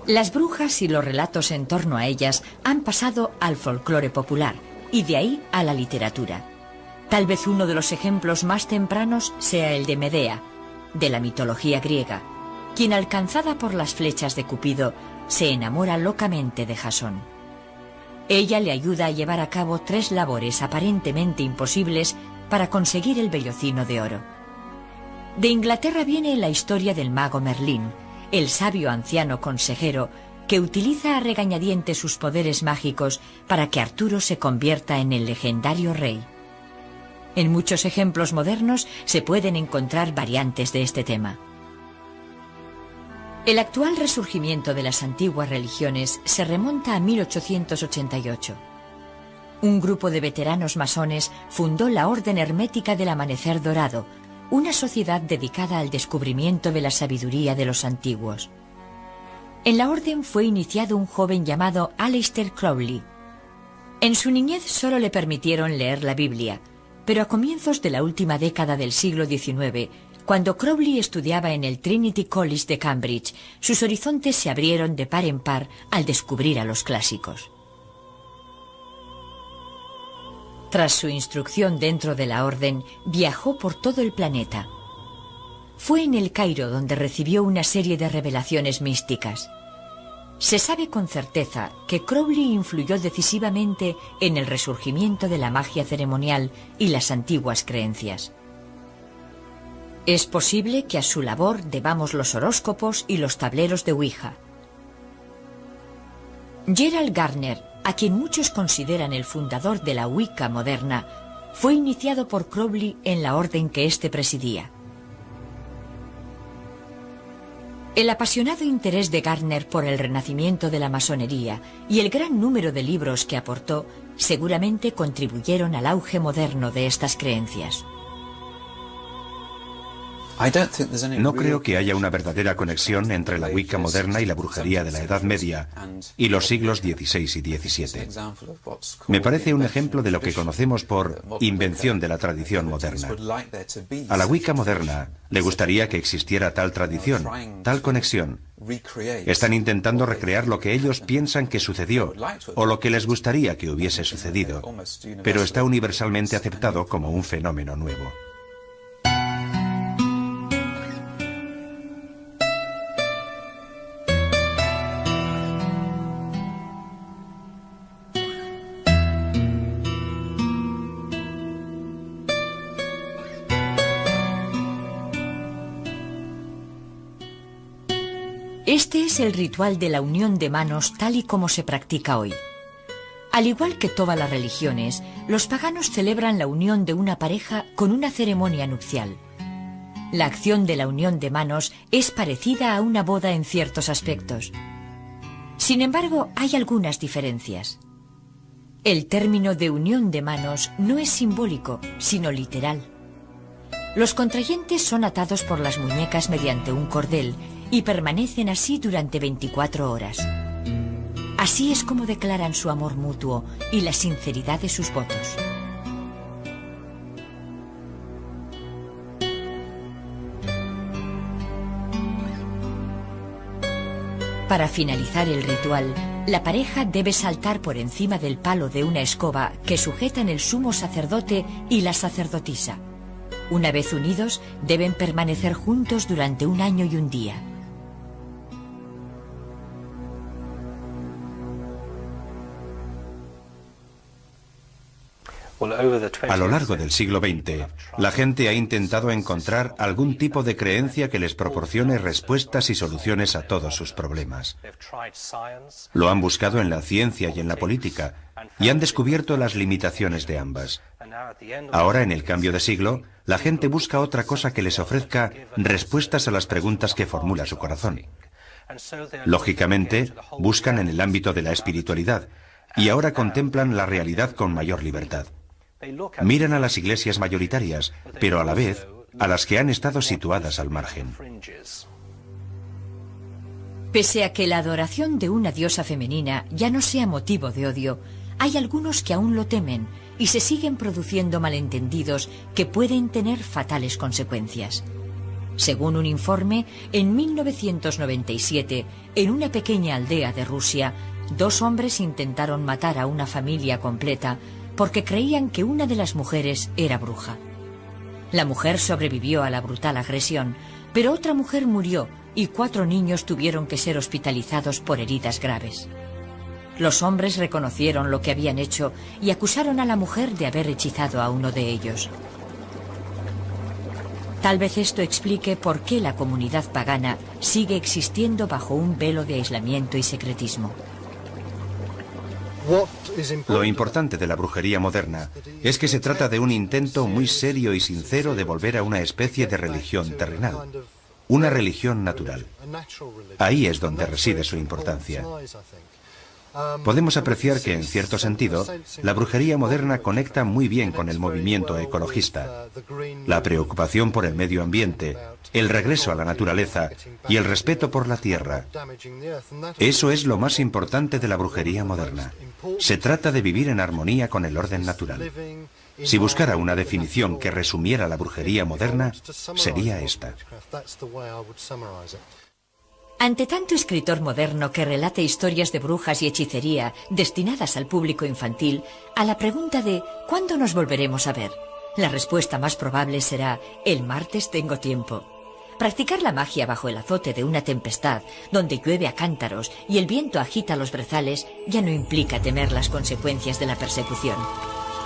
Las brujas y los relatos en torno a ellas han pasado al folclore popular y de ahí a la literatura. Tal vez uno de los ejemplos más tempranos sea el de Medea, de la mitología griega, quien alcanzada por las flechas de Cupido se enamora locamente de Jasón. Ella le ayuda a llevar a cabo 3 labores aparentemente imposibles para conseguir el vellocino de oro. De Inglaterra viene la historia del mago Merlín, el sabio anciano consejero que utiliza a regañadientes sus poderes mágicos para que Arturo se convierta en el legendario rey. En muchos ejemplos modernos se pueden encontrar variantes de este tema. El actual resurgimiento de las antiguas religiones se remonta a 1888. Un grupo de veteranos masones fundó la Orden Hermética del Amanecer Dorado, una sociedad dedicada al descubrimiento de la sabiduría de los antiguos. En la orden fue iniciado un joven llamado Aleister Crowley. En su niñez solo le permitieron leer la Biblia, pero a comienzos de la última década del siglo XIX, cuando Crowley estudiaba en el Trinity College de Cambridge, sus horizontes se abrieron de par en par al descubrir a los clásicos. Tras su instrucción dentro de la orden, viajó por todo el planeta. Fue en el Cairo donde recibió una serie de revelaciones místicas. Se sabe con certeza que Crowley influyó decisivamente en el resurgimiento de la magia ceremonial y las antiguas creencias. Es posible que a su labor debamos los horóscopos y los tableros de Ouija. Gerald Gardner, a quien muchos consideran el fundador de la Wicca moderna, fue iniciado por Crowley en la orden que éste presidía. El apasionado interés de Gardner por el renacimiento de la masonería y el gran número de libros que aportó seguramente contribuyeron al auge moderno de estas creencias. No creo que haya una verdadera conexión entre la Wicca moderna y la brujería de la Edad Media y los siglos XVI y XVII. Me parece un ejemplo de lo que conocemos por invención de la tradición moderna. A la Wicca moderna le gustaría que existiera tal tradición, tal conexión. Están intentando recrear lo que ellos piensan que sucedió o lo que les gustaría que hubiese sucedido, pero está universalmente aceptado como un fenómeno nuevo. Este es el ritual de la unión de manos tal y como se practica hoy. Al igual que todas las religiones, los paganos celebran la unión de una pareja con una ceremonia nupcial. La acción de la unión de manos es parecida a una boda en ciertos aspectos. Sin embargo, hay algunas diferencias. El término de unión de manos no es simbólico, sino literal. Los contrayentes son atados por las muñecas mediante un cordel y permanecen así durante 24 horas. Así es como declaran su amor mutuo y la sinceridad de sus votos. Para finalizar el ritual, la pareja debe saltar por encima del palo de una escoba que sujetan el sumo sacerdote y la sacerdotisa. Una vez unidos, deben permanecer juntos durante 1 año y 1 día. A lo largo del siglo XX, la gente ha intentado encontrar algún tipo de creencia que les proporcione respuestas y soluciones a todos sus problemas. Lo han buscado en la ciencia y en la política, y han descubierto las limitaciones de ambas. Ahora, en el cambio de siglo, la gente busca otra cosa que les ofrezca respuestas a las preguntas que formula su corazón. Lógicamente, buscan en el ámbito de la espiritualidad, y ahora contemplan la realidad con mayor libertad. Miran a las iglesias mayoritarias, pero a la vez a las que han estado situadas al margen. Pese a que la adoración de una diosa femenina ya no sea motivo de odio, hay algunos que aún lo temen y se siguen produciendo malentendidos que pueden tener fatales consecuencias. Según un informe, en 1997, en una pequeña aldea de Rusia, 2 hombres intentaron matar a una familia completa porque creían que una de las mujeres era bruja. La mujer sobrevivió a la brutal agresión, pero otra mujer murió y 4 niños tuvieron que ser hospitalizados por heridas graves. Los hombres reconocieron lo que habían hecho y acusaron a la mujer de haber hechizado a uno de ellos. Tal vez esto explique por qué la comunidad pagana sigue existiendo bajo un velo de aislamiento y secretismo. Lo importante de la brujería moderna es que se trata de un intento muy serio y sincero de volver a una especie de religión terrenal, una religión natural. Ahí es donde reside su importancia. Podemos apreciar que, en cierto sentido, la brujería moderna conecta muy bien con el movimiento ecologista. La preocupación por el medio ambiente, el regreso a la naturaleza y el respeto por la tierra. Eso es lo más importante de la brujería moderna. Se trata de vivir en armonía con el orden natural. Si buscara una definición que resumiera la brujería moderna, sería esta. Ante tanto escritor moderno que relate historias de brujas y hechicería destinadas al público infantil, a la pregunta de ¿cuándo nos volveremos a ver?, la respuesta más probable será «el martes tengo tiempo». Practicar la magia bajo el azote de una tempestad, donde llueve a cántaros y el viento agita los brezales, ya no implica temer las consecuencias de la persecución.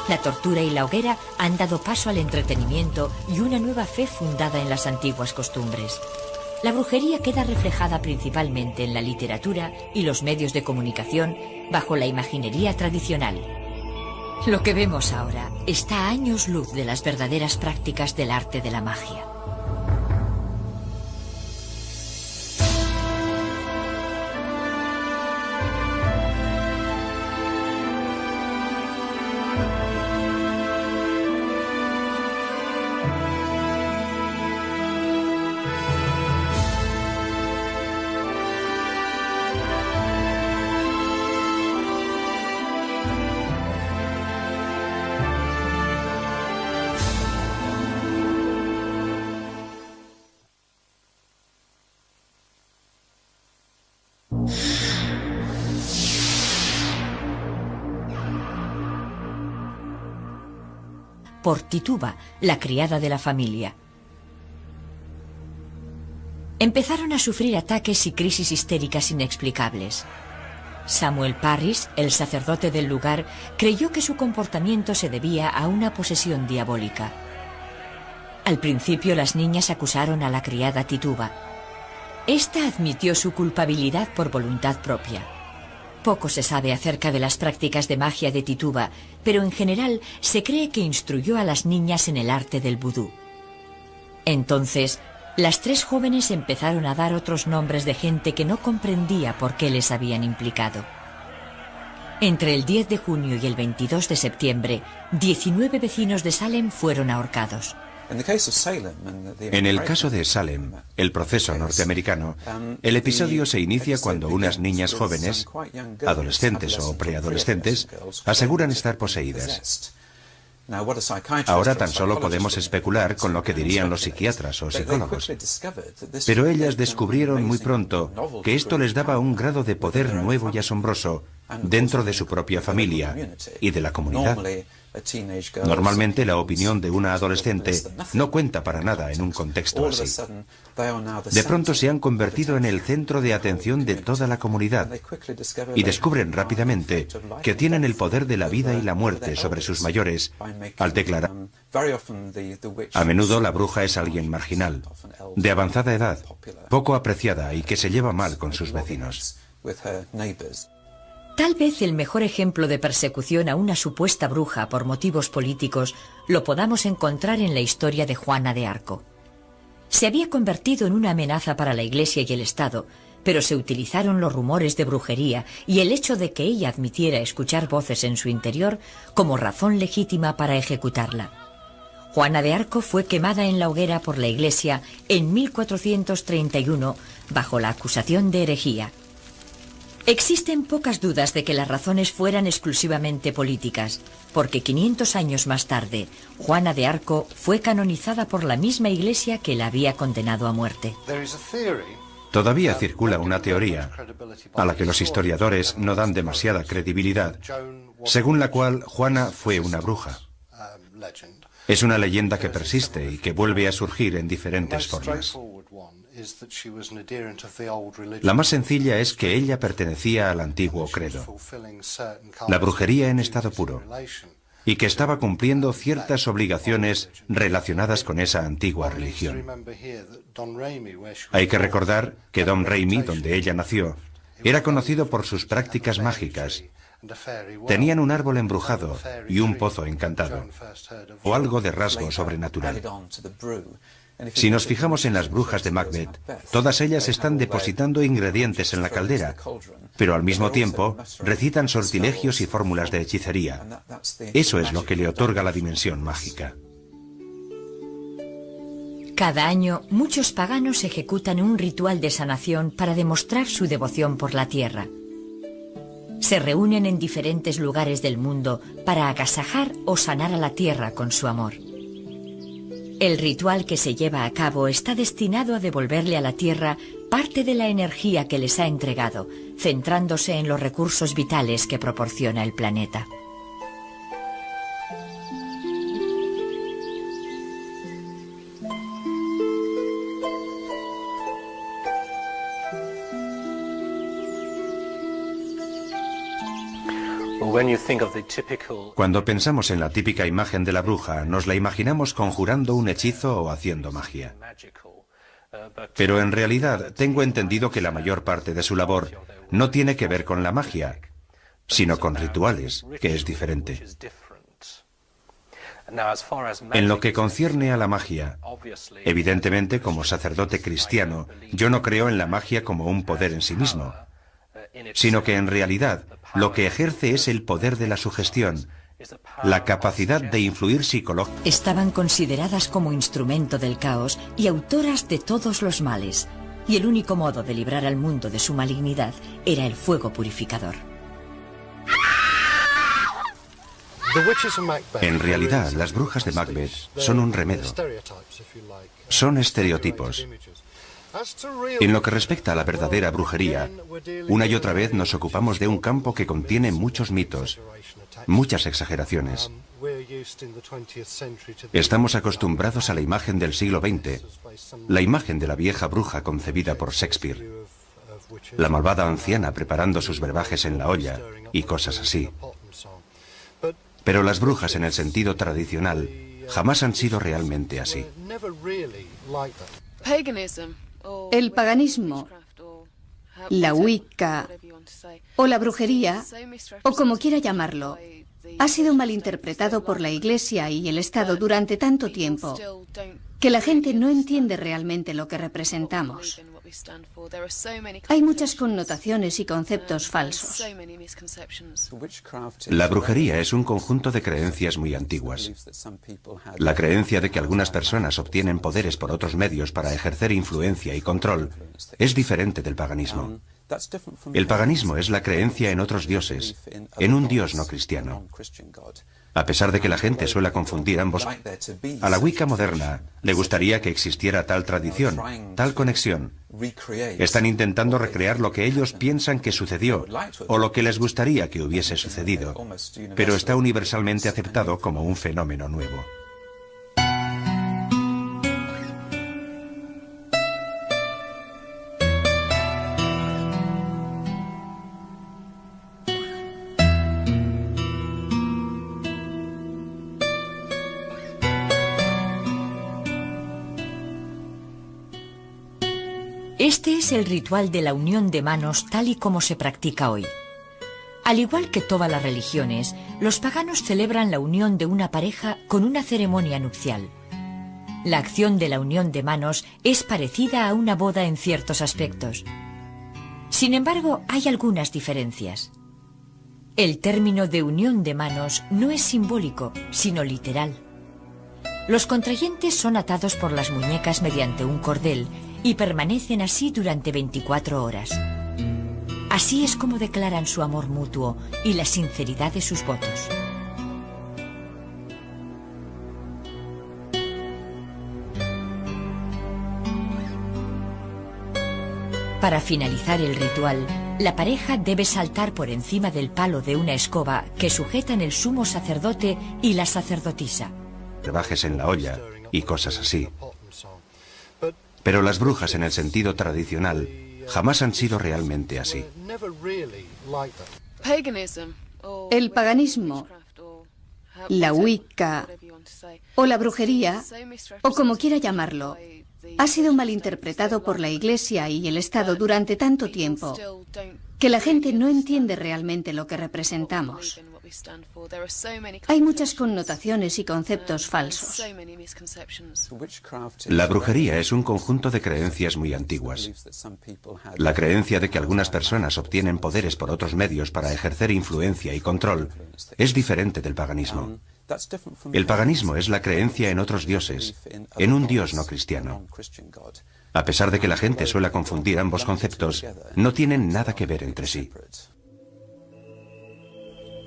La tortura y la hoguera han dado paso al entretenimiento y una nueva fe fundada en las antiguas costumbres. La brujería queda reflejada principalmente en la literatura y los medios de comunicación bajo la imaginería tradicional. Lo que vemos ahora está a años luz de las verdaderas prácticas del arte de la magia. Por Tituba, la criada de la familia. Empezaron a sufrir ataques y crisis histéricas inexplicables. Samuel Parris, el sacerdote del lugar, creyó que su comportamiento se debía a una posesión diabólica. Al principio las niñas acusaron a la criada Tituba. Esta admitió su culpabilidad por voluntad propia. Poco se sabe acerca de las prácticas de magia de Tituba, pero en general se cree que instruyó a las niñas en el arte del vudú. Entonces, las tres jóvenes empezaron a dar otros nombres de gente que no comprendía por qué les habían implicado. Entre el 10 de junio y el 22 de septiembre, 19 vecinos de Salem fueron ahorcados. En el caso de Salem, el proceso norteamericano, el episodio se inicia cuando unas niñas jóvenes, adolescentes o preadolescentes, aseguran estar poseídas. Ahora tan solo podemos especular con lo que dirían los psiquiatras o psicólogos. Pero ellas descubrieron muy pronto que esto les daba un grado de poder nuevo y asombroso dentro de su propia familia y de la comunidad. Normalmente la opinión de una adolescente no cuenta para nada en un contexto así. De pronto se han convertido en el centro de atención de toda la comunidad y descubren rápidamente que tienen el poder de la vida y la muerte sobre sus mayores al declarar. A menudo la bruja es alguien marginal, de avanzada edad, poco apreciada y que se lleva mal con sus vecinos. Tal vez el mejor ejemplo de persecución a una supuesta bruja por motivos políticos lo podamos encontrar en la historia de Juana de Arco. Se había convertido en una amenaza para la Iglesia y el Estado, pero se utilizaron los rumores de brujería y el hecho de que ella admitiera escuchar voces en su interior como razón legítima para ejecutarla. Juana de Arco fue quemada en la hoguera por la Iglesia en 1431 bajo la acusación de herejía. Existen pocas dudas de que las razones fueran exclusivamente políticas, porque 500 años más tarde, Juana de Arco fue canonizada por la misma Iglesia que la había condenado a muerte. Todavía circula una teoría, a la que los historiadores no dan demasiada credibilidad, según la cual Juana fue una bruja. Es una leyenda que persiste y que vuelve a surgir en diferentes formas. La más sencilla es que ella pertenecía al antiguo credo, la brujería en estado puro, y que estaba cumpliendo ciertas obligaciones relacionadas con esa antigua religión. Hay que recordar que Domremy, donde ella nació, era conocido por sus prácticas mágicas. Tenían un árbol embrujado y un pozo encantado, o algo de rasgo sobrenatural. Si nos fijamos en las brujas de Macbeth, todas ellas están depositando ingredientes en la caldera, pero al mismo tiempo recitan sortilegios y fórmulas de hechicería. Eso es lo que le otorga la dimensión mágica. Cada año, muchos paganos ejecutan un ritual de sanación para demostrar su devoción por la tierra. Se reúnen en diferentes lugares del mundo para agasajar o sanar a la tierra con su amor. El ritual que se lleva a cabo está destinado a devolverle a la tierra parte de la energía que les ha entregado, centrándose en los recursos vitales que proporciona el planeta. Cuando pensamos en la típica imagen de la bruja, nos la imaginamos conjurando un hechizo o haciendo magia. Pero en realidad tengo entendido que la mayor parte de su labor no tiene que ver con la magia, sino con rituales, que es diferente. En lo que concierne a la magia, evidentemente como sacerdote cristiano, yo no creo en la magia como un poder en sí mismo, sino que en realidad lo que ejerce es el poder de la sugestión, la capacidad de influir psicológicamente. Estaban consideradas como instrumento del caos y autoras de todos los males, y el único modo de librar al mundo de su malignidad era el fuego purificador. En realidad, las brujas de Macbeth son un remedo. Son estereotipos. En lo que respecta a la verdadera brujería, una y otra vez nos ocupamos de un campo que contiene muchos mitos, muchas exageraciones. Estamos acostumbrados a la imagen del siglo XX, la imagen de la vieja bruja concebida por Shakespeare, la malvada anciana preparando sus brebajes en la olla y cosas así. Pero las brujas en el sentido tradicional jamás han sido realmente así. El paganismo, la Wicca o la brujería, o como quiera llamarlo, ha sido malinterpretado por la Iglesia y el Estado durante tanto tiempo que la gente no entiende realmente lo que representamos. Hay muchas connotaciones y conceptos falsos. La brujería es un conjunto de creencias muy antiguas. La creencia de que algunas personas obtienen poderes por otros medios para ejercer influencia y control es diferente del paganismo. El paganismo es la creencia en otros dioses, en un dios no cristiano. A pesar de que la gente suele confundir ambos, a la Wicca moderna le gustaría que existiera tal tradición, tal conexión. Están intentando recrear lo que ellos piensan que sucedió, o lo que les gustaría que hubiese sucedido, pero está universalmente aceptado como un fenómeno nuevo. Este es el ritual de la unión de manos tal y como se practica hoy. Al igual que todas las religiones, los paganos celebran la unión de una pareja con una ceremonia nupcial. La acción de la unión de manos es parecida a una boda en ciertos aspectos. Sin embargo, hay algunas diferencias. El término de unión de manos no es simbólico, sino literal. Los contrayentes son atados por las muñecas mediante un cordel y permanecen así durante 24 horas. Así es como declaran su amor mutuo y la sinceridad de sus votos. Para finalizar el ritual, la pareja debe saltar por encima del palo de una escoba que sujetan el sumo sacerdote y la sacerdotisa. Bajes en la olla y cosas así. Pero las brujas en el sentido tradicional jamás han sido realmente así. El paganismo, la Wicca o la brujería, o como quiera llamarlo, ha sido malinterpretado por la Iglesia y el Estado durante tanto tiempo que la gente no entiende realmente lo que representamos. Hay muchas connotaciones y conceptos falsos. La brujería es un conjunto de creencias muy antiguas. La creencia de que algunas personas obtienen poderes por otros medios para ejercer influencia y control es diferente del paganismo. El paganismo es la creencia en otros dioses, en un dios no cristiano. A pesar de que la gente suele confundir ambos conceptos, no tienen nada que ver entre sí.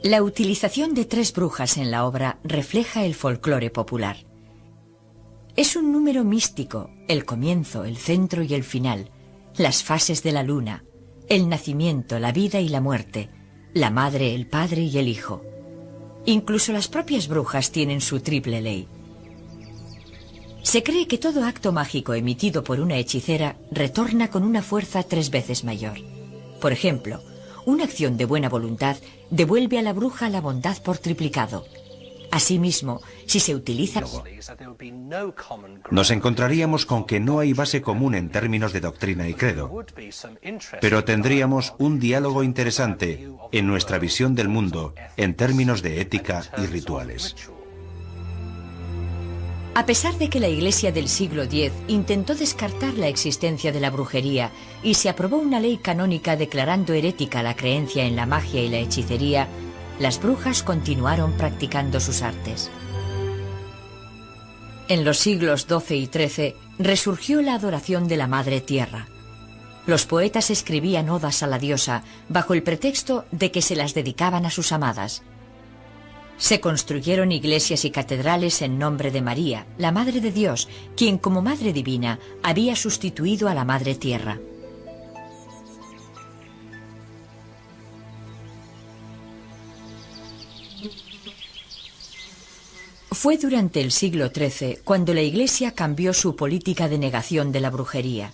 La utilización de 3 brujas en la obra refleja el folclore popular. Es un número místico, el comienzo, el centro y el final, las fases de la luna, el nacimiento, la vida y la muerte, la madre, el padre y el hijo. Incluso las propias brujas tienen su triple ley. Se cree que todo acto mágico emitido por una hechicera retorna con una fuerza 3 veces mayor. Por ejemplo, una acción de buena voluntad devuelve a la bruja la bondad por triplicado. Asimismo, si se utiliza... Nos encontraríamos con que no hay base común en términos de doctrina y credo, pero tendríamos un diálogo interesante en nuestra visión del mundo en términos de ética y rituales. A pesar de que la Iglesia del siglo X intentó descartar la existencia de la brujería y se aprobó una ley canónica declarando herética la creencia en la magia y la hechicería, las brujas continuaron practicando sus artes. En los siglos XII y XIII resurgió la adoración de la Madre Tierra. Los poetas escribían odas a la diosa bajo el pretexto de que se las dedicaban a sus amadas. Se construyeron iglesias y catedrales en nombre de María, la Madre de Dios, quien como Madre Divina había sustituido a la Madre Tierra. Fue durante el siglo XIII cuando la Iglesia cambió su política de negación de la brujería.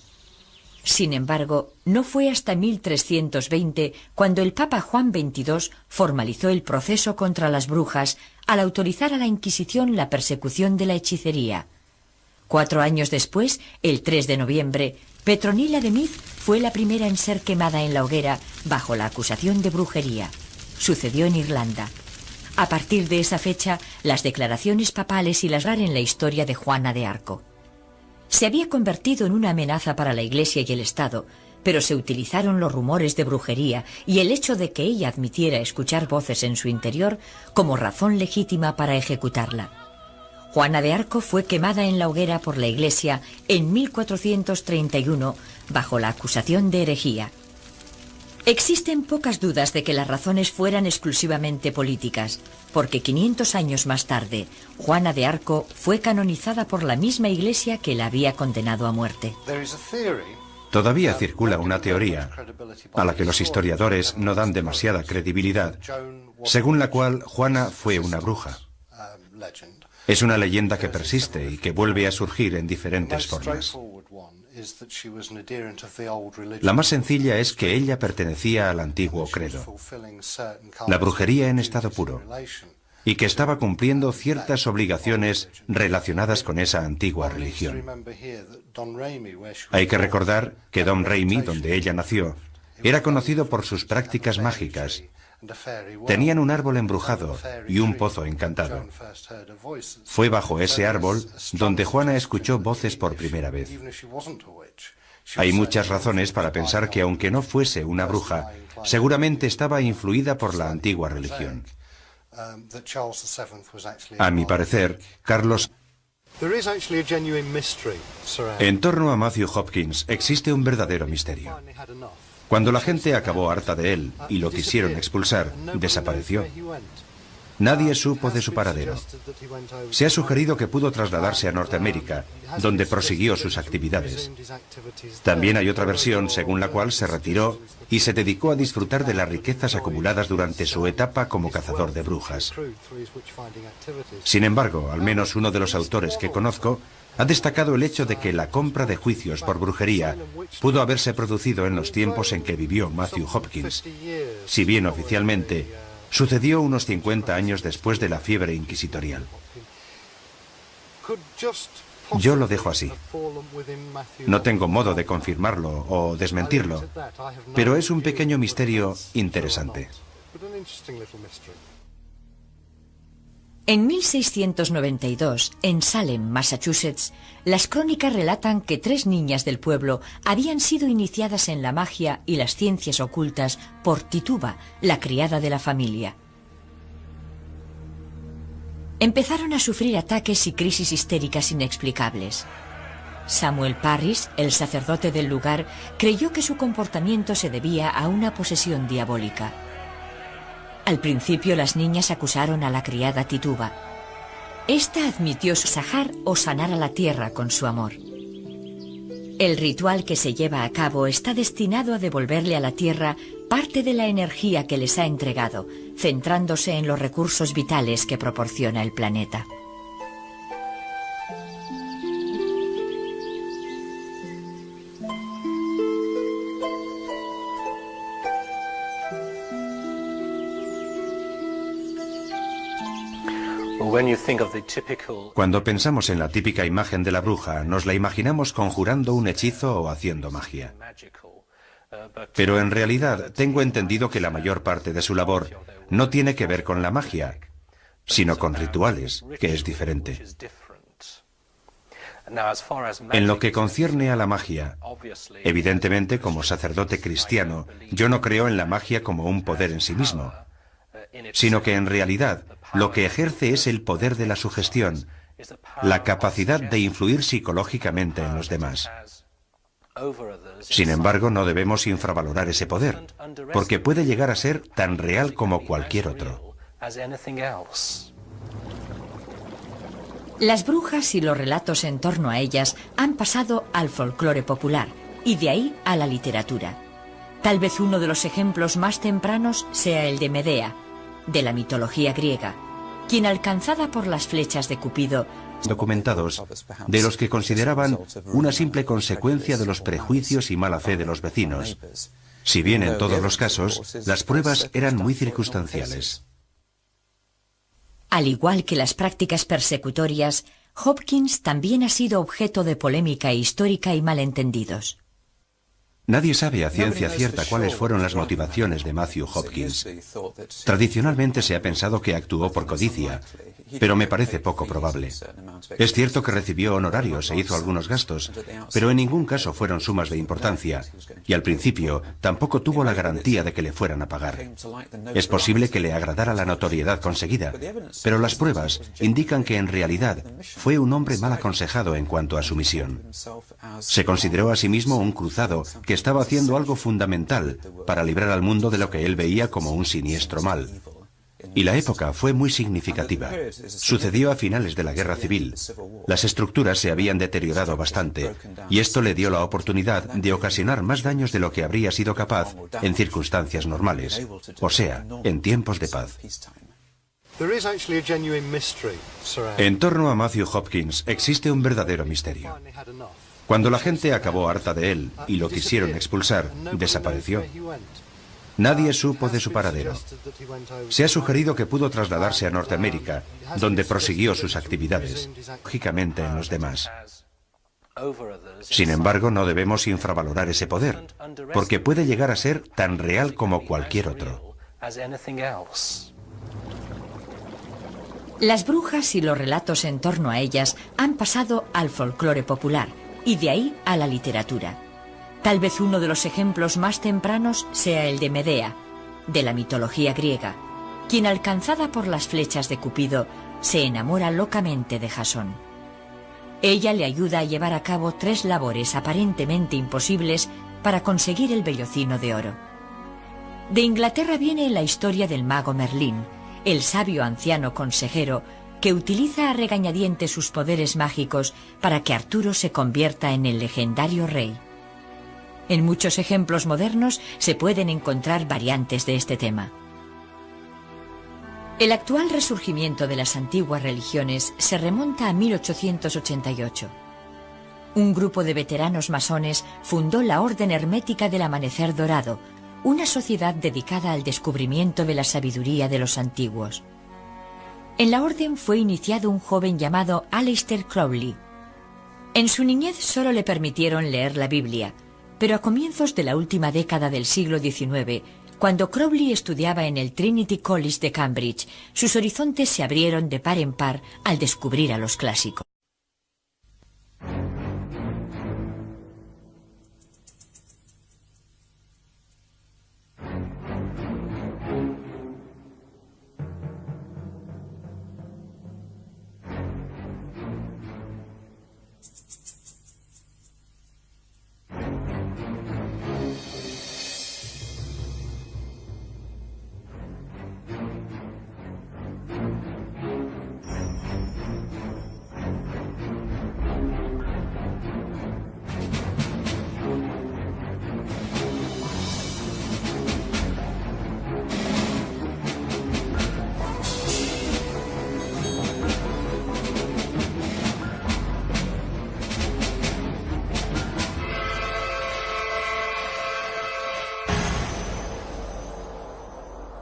Sin embargo, no fue hasta 1320 cuando el Papa Juan XXII formalizó el proceso contra las brujas al autorizar a la Inquisición la persecución de la hechicería. 4 años después, el 3 de noviembre, Petronila de Meath fue la primera en ser quemada en la hoguera bajo la acusación de brujería. Sucedió en Irlanda. A partir de esa fecha, las declaraciones papales y las en la historia de Juana de Arco. Se había convertido en una amenaza para la Iglesia y el Estado, pero se utilizaron los rumores de brujería y el hecho de que ella admitiera escuchar voces en su interior como razón legítima para ejecutarla. Juana de Arco fue quemada en la hoguera por la Iglesia en 1431 bajo la acusación de herejía. Existen pocas dudas de que las razones fueran exclusivamente políticas, porque 500 años más tarde, Juana de Arco fue canonizada por la misma Iglesia que la había condenado a muerte. Todavía circula una teoría, a la que los historiadores no dan demasiada credibilidad, según la cual Juana fue una bruja. Es una leyenda que persiste y que vuelve a surgir en diferentes formas. La más sencilla es que ella pertenecía al antiguo credo, la brujería en estado puro, y que estaba cumpliendo ciertas obligaciones relacionadas con esa antigua religión. Hay que recordar que Domremy, donde ella nació, era conocido por sus prácticas mágicas. Tenían un árbol embrujado y un pozo encantado. Fue bajo ese árbol donde Juana escuchó voces por primera vez. Hay muchas razones para pensar que aunque no fuese una bruja, seguramente estaba influida por la antigua religión. A mi parecer, Carlos... En torno a Matthew Hopkins existe un verdadero misterio. Cuando la gente acabó harta de él y lo quisieron expulsar, desapareció. Nadie supo de su paradero. Se ha sugerido que pudo trasladarse a Norteamérica, donde prosiguió sus actividades. También hay otra versión según la cual se retiró y se dedicó a disfrutar de las riquezas acumuladas durante su etapa como cazador de brujas. Sin embargo, al menos uno de los autores que conozco ha destacado el hecho de que la compra de juicios por brujería pudo haberse producido en los tiempos en que vivió Matthew Hopkins, si bien oficialmente sucedió unos 50 años después de la fiebre inquisitorial. Yo lo dejo así. No tengo modo de confirmarlo o desmentirlo, pero es un pequeño misterio interesante. En 1692, en Salem, Massachusetts, las crónicas relatan que 3 niñas del pueblo habían sido iniciadas en la magia y las ciencias ocultas por Tituba, la criada de la familia. Empezaron a sufrir ataques y crisis histéricas inexplicables. Samuel Parris, el sacerdote del lugar, creyó que su comportamiento se debía a una posesión diabólica. Al principio las niñas acusaron a la criada Tituba. Esta admitió sajar o sanar a la tierra con su amor. El ritual que se lleva a cabo está destinado a devolverle a la tierra parte de la energía que les ha entregado, centrándose en los recursos vitales que proporciona el planeta. Cuando pensamos en la típica imagen de la bruja, nos la imaginamos conjurando un hechizo o haciendo magia. Pero en realidad tengo entendido que la mayor parte de su labor no tiene que ver con la magia, sino con rituales, que es diferente. En lo que concierne a la magia, evidentemente como sacerdote cristiano, yo no creo en la magia como un poder en sí mismo, sino que en realidad lo que ejerce es el poder de la sugestión, la capacidad de influir psicológicamente en los demás. Sin embargo, no debemos infravalorar ese poder, porque puede llegar a ser tan real como cualquier otro. Las brujas y los relatos en torno a ellas han pasado al folclore popular y de ahí a la literatura. Tal vez uno de los ejemplos más tempranos sea el de Medea, de la mitología griega, quien alcanzada por las flechas de Cupido, documentados, de los que consideraban una simple consecuencia de los prejuicios y mala fe de los vecinos, si bien en todos los casos las pruebas eran muy circunstanciales. Al igual que las prácticas persecutorias, Hopkins también ha sido objeto de polémica histórica y malentendidos. Nadie sabe a ciencia cierta cuáles fueron las motivaciones de Matthew Hopkins. Tradicionalmente se ha pensado que actuó por codicia, pero me parece poco probable. Es cierto que recibió honorarios e hizo algunos gastos, pero en ningún caso fueron sumas de importancia, y al principio tampoco tuvo la garantía de que le fueran a pagar. Es posible que le agradara la notoriedad conseguida, pero las pruebas indican que en realidad fue un hombre mal aconsejado en cuanto a su misión. Se consideró a sí mismo un cruzado que estaba haciendo algo fundamental para librar al mundo de lo que él veía como un siniestro mal. Y la época fue muy significativa. Sucedió a finales de la Guerra Civil. Las estructuras se habían deteriorado bastante, y esto le dio la oportunidad de ocasionar más daños de lo que habría sido capaz en circunstancias normales, o sea, en tiempos de paz. En torno a Matthew Hopkins existe un verdadero misterio. Cuando la gente acabó harta de él y lo quisieron expulsar, desapareció. Nadie supo de su paradero. Se ha sugerido que pudo trasladarse a Norteamérica, donde prosiguió sus actividades, lógicamente en los demás. Sin embargo, no debemos infravalorar ese poder, porque puede llegar a ser tan real como cualquier otro. Las brujas y los relatos en torno a ellas han pasado al folclore popular y de ahí a la literatura. Tal vez uno de los ejemplos más tempranos sea el de Medea, de la mitología griega, quien alcanzada por las flechas de Cupido se enamora locamente de Jasón. Ella le ayuda a llevar a cabo 3 labores aparentemente imposibles para conseguir el vellocino de oro. De Inglaterra viene la historia del mago Merlín, el sabio anciano consejero que utiliza a regañadientes sus poderes mágicos para que Arturo se convierta en el legendario rey. En muchos ejemplos modernos se pueden encontrar variantes de este tema. El actual resurgimiento de las antiguas religiones se remonta a 1888. Un grupo de veteranos masones fundó la Orden Hermética del Amanecer Dorado, una sociedad dedicada al descubrimiento de la sabiduría de los antiguos. En la orden fue iniciado un joven llamado Aleister Crowley. En su niñez solo le permitieron leer la Biblia, pero a comienzos de la última década del siglo XIX, cuando Crowley estudiaba en el Trinity College de Cambridge, sus horizontes se abrieron de par en par al descubrir a los clásicos.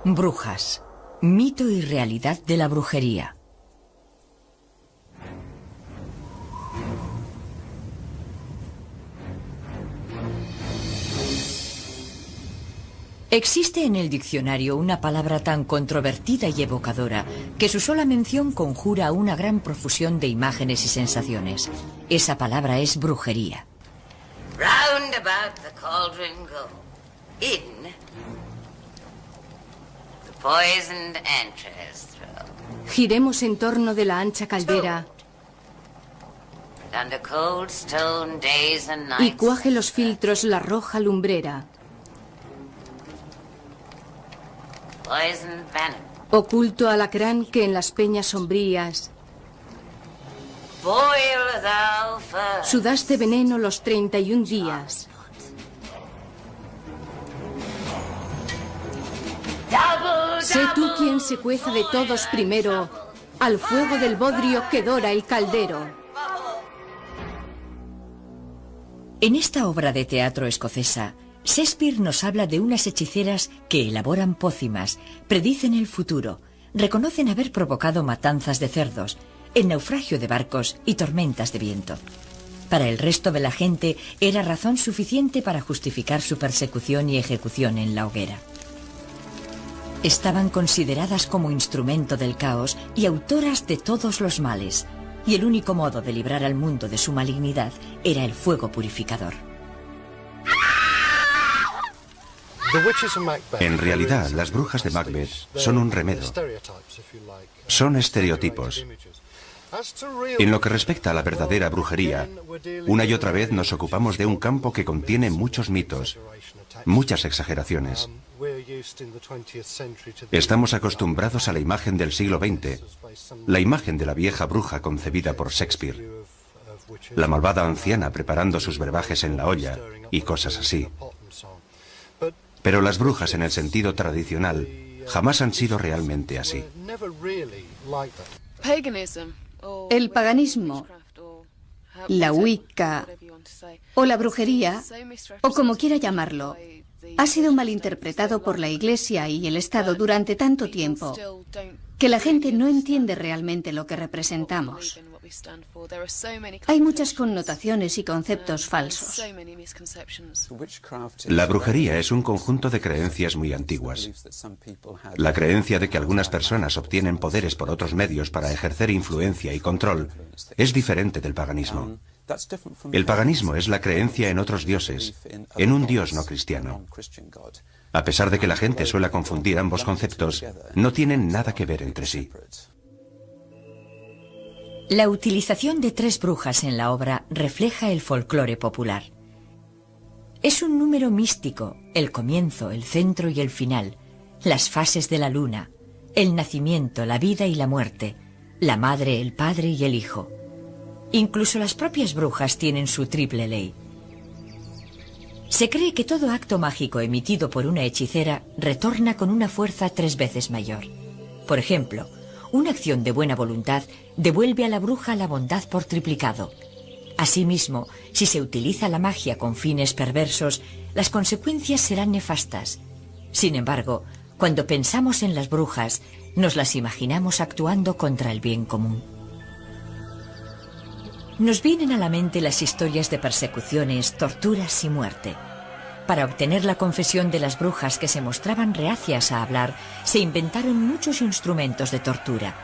Brujas, mito y realidad de la brujería. Existe en el diccionario una palabra tan controvertida y evocadora que su sola mención conjura una gran profusión de imágenes y sensaciones. Esa palabra es brujería. Round about the cauldron go, in the poisoned entrails throw. Giremos en torno de la ancha caldera And under cold stone days and y nights. cuaje los filtros la roja lumbrera. Poisoned venom. Oculto alacrán que en las peñas sombrías Boil thou first. sudaste veneno los 31 días. Double, Sé tú quien se cueza de todos primero al fuego del bodrio que dora el caldero. En esta obra de teatro escocesa, Shakespeare nos habla de unas hechiceras que elaboran pócimas, predicen el futuro, reconocen haber provocado matanzas de cerdos, el naufragio de barcos y tormentas de viento. Para el resto de la gente era razón suficiente para justificar su persecución y ejecución en la hoguera. Estaban consideradas como instrumento del caos y autoras de todos los males, y el único modo de librar al mundo de su malignidad era el fuego purificador. En realidad, las brujas de Macbeth son un remedo. Son estereotipos. En lo que respecta a la verdadera brujería, una y otra vez nos ocupamos de un campo que contiene muchos mitos, muchas exageraciones. Estamos acostumbrados a la imagen del siglo XX, la imagen de la vieja bruja concebida por Shakespeare, la malvada anciana preparando sus brebajes en la olla y cosas así. Pero las brujas en el sentido tradicional jamás han sido realmente así. El paganismo, la Wicca o la brujería, o como quiera llamarlo, ha sido malinterpretado por la Iglesia y el Estado durante tanto tiempo que la gente no entiende realmente lo que representamos. Hay muchas connotaciones y conceptos falsos. La brujería es un conjunto de creencias muy antiguas. La creencia de que algunas personas obtienen poderes por otros medios para ejercer influencia y control es diferente del paganismo. El paganismo es la creencia en otros dioses, en un dios no cristiano. A pesar de que la gente suele confundir ambos conceptos, no tienen nada que ver entre sí. La utilización de 3 brujas en la obra refleja el folclore popular. Es un número místico, el comienzo, el centro y el final, las fases de la luna, el nacimiento, la vida y la muerte, la madre, el padre y el hijo. Incluso las propias brujas tienen su triple ley. Se cree que todo acto mágico emitido por una hechicera retorna con una fuerza 3 veces mayor. Por ejemplo, una acción de buena voluntad devuelve a la bruja la bondad por triplicado. Asimismo, si se utiliza la magia con fines perversos, las consecuencias serán nefastas. Sin embargo, cuando pensamos en las brujas, nos las imaginamos actuando contra el bien común. Nos vienen a la mente las historias de persecuciones, torturas y muerte. Para obtener la confesión de las brujas que se mostraban reacias a hablar, se inventaron muchos instrumentos de tortura.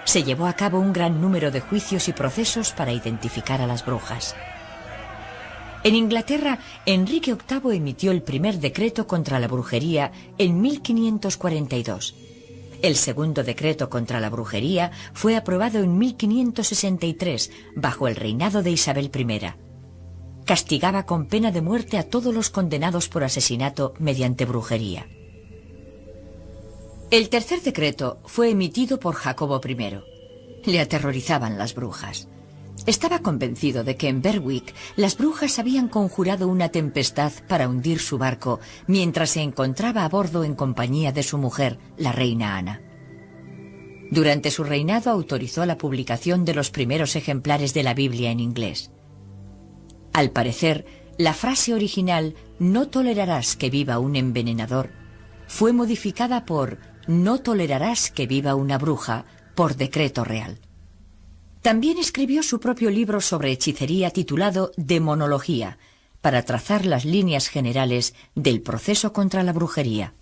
Se llevó a cabo un gran número de juicios y procesos para identificar a las brujas. En Inglaterra, Enrique VIII emitió el primer decreto contra la brujería en 1542. El segundo decreto contra la brujería fue aprobado en 1563, bajo el reinado de Isabel I. Castigaba con pena de muerte a todos los condenados por asesinato mediante brujería. El tercer decreto fue emitido por Jacobo I. Le aterrorizaban las brujas. Estaba convencido de que en Berwick las brujas habían conjurado una tempestad para hundir su barco mientras se encontraba a bordo en compañía de su mujer, la reina Ana. Durante su reinado autorizó la publicación de los primeros ejemplares de la Biblia en inglés. Al parecer, la frase original «No tolerarás que viva un envenenador» fue modificada por «No tolerarás que viva una bruja» por decreto real. También escribió su propio libro sobre hechicería titulado Demonología, para trazar las líneas generales del proceso contra la brujería.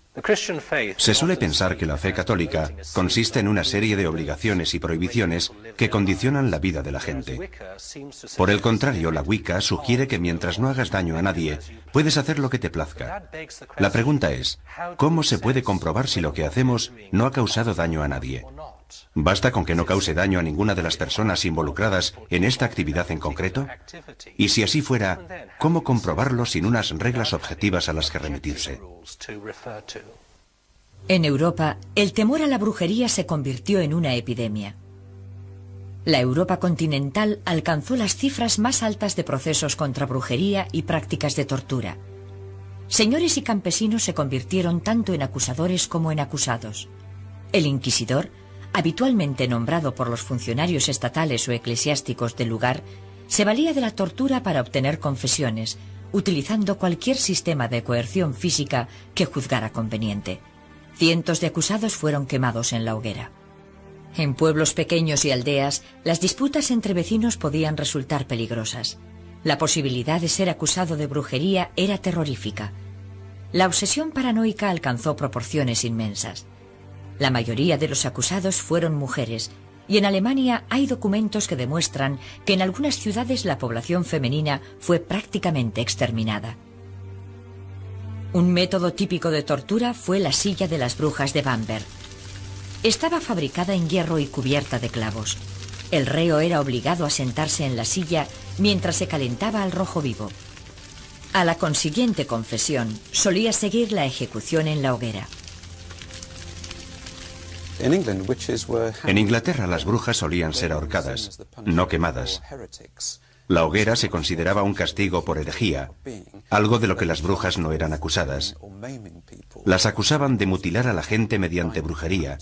Se suele pensar que la fe católica consiste en una serie de obligaciones y prohibiciones que condicionan la vida de la gente. Por el contrario, la Wicca sugiere que mientras no hagas daño a nadie, puedes hacer lo que te plazca. La pregunta es, ¿cómo se puede comprobar si lo que hacemos no ha causado daño a nadie? ¿Basta con que no cause daño a ninguna de las personas involucradas en esta actividad en concreto? Y si así fuera, ¿cómo comprobarlo sin unas reglas objetivas a las que remitirse? En Europa, el temor a la brujería se convirtió en una epidemia. La Europa continental alcanzó las cifras más altas de procesos contra brujería y prácticas de tortura. Señores y campesinos se convirtieron tanto en acusadores como en acusados. El inquisidor, habitualmente nombrado por los funcionarios estatales o eclesiásticos del lugar, se valía de la tortura para obtener confesiones, utilizando cualquier sistema de coerción física que juzgara conveniente. Cientos de acusados fueron quemados en la hoguera. En pueblos pequeños y aldeas, las disputas entre vecinos podían resultar peligrosas. La posibilidad de ser acusado de brujería era terrorífica. La obsesión paranoica alcanzó proporciones inmensas. La mayoría de los acusados fueron mujeres, y en Alemania hay documentos que demuestran que en algunas ciudades la población femenina fue prácticamente exterminada. Un método típico de tortura fue la silla de las brujas de Bamberg. Estaba fabricada en hierro y cubierta de clavos. El reo era obligado a sentarse en la silla mientras se calentaba al rojo vivo. A la consiguiente confesión solía seguir la ejecución en la hoguera. En Inglaterra las brujas solían ser ahorcadas, no quemadas. La hoguera se consideraba un castigo por herejía, algo de lo que las brujas no eran acusadas. Las acusaban de mutilar a la gente mediante brujería,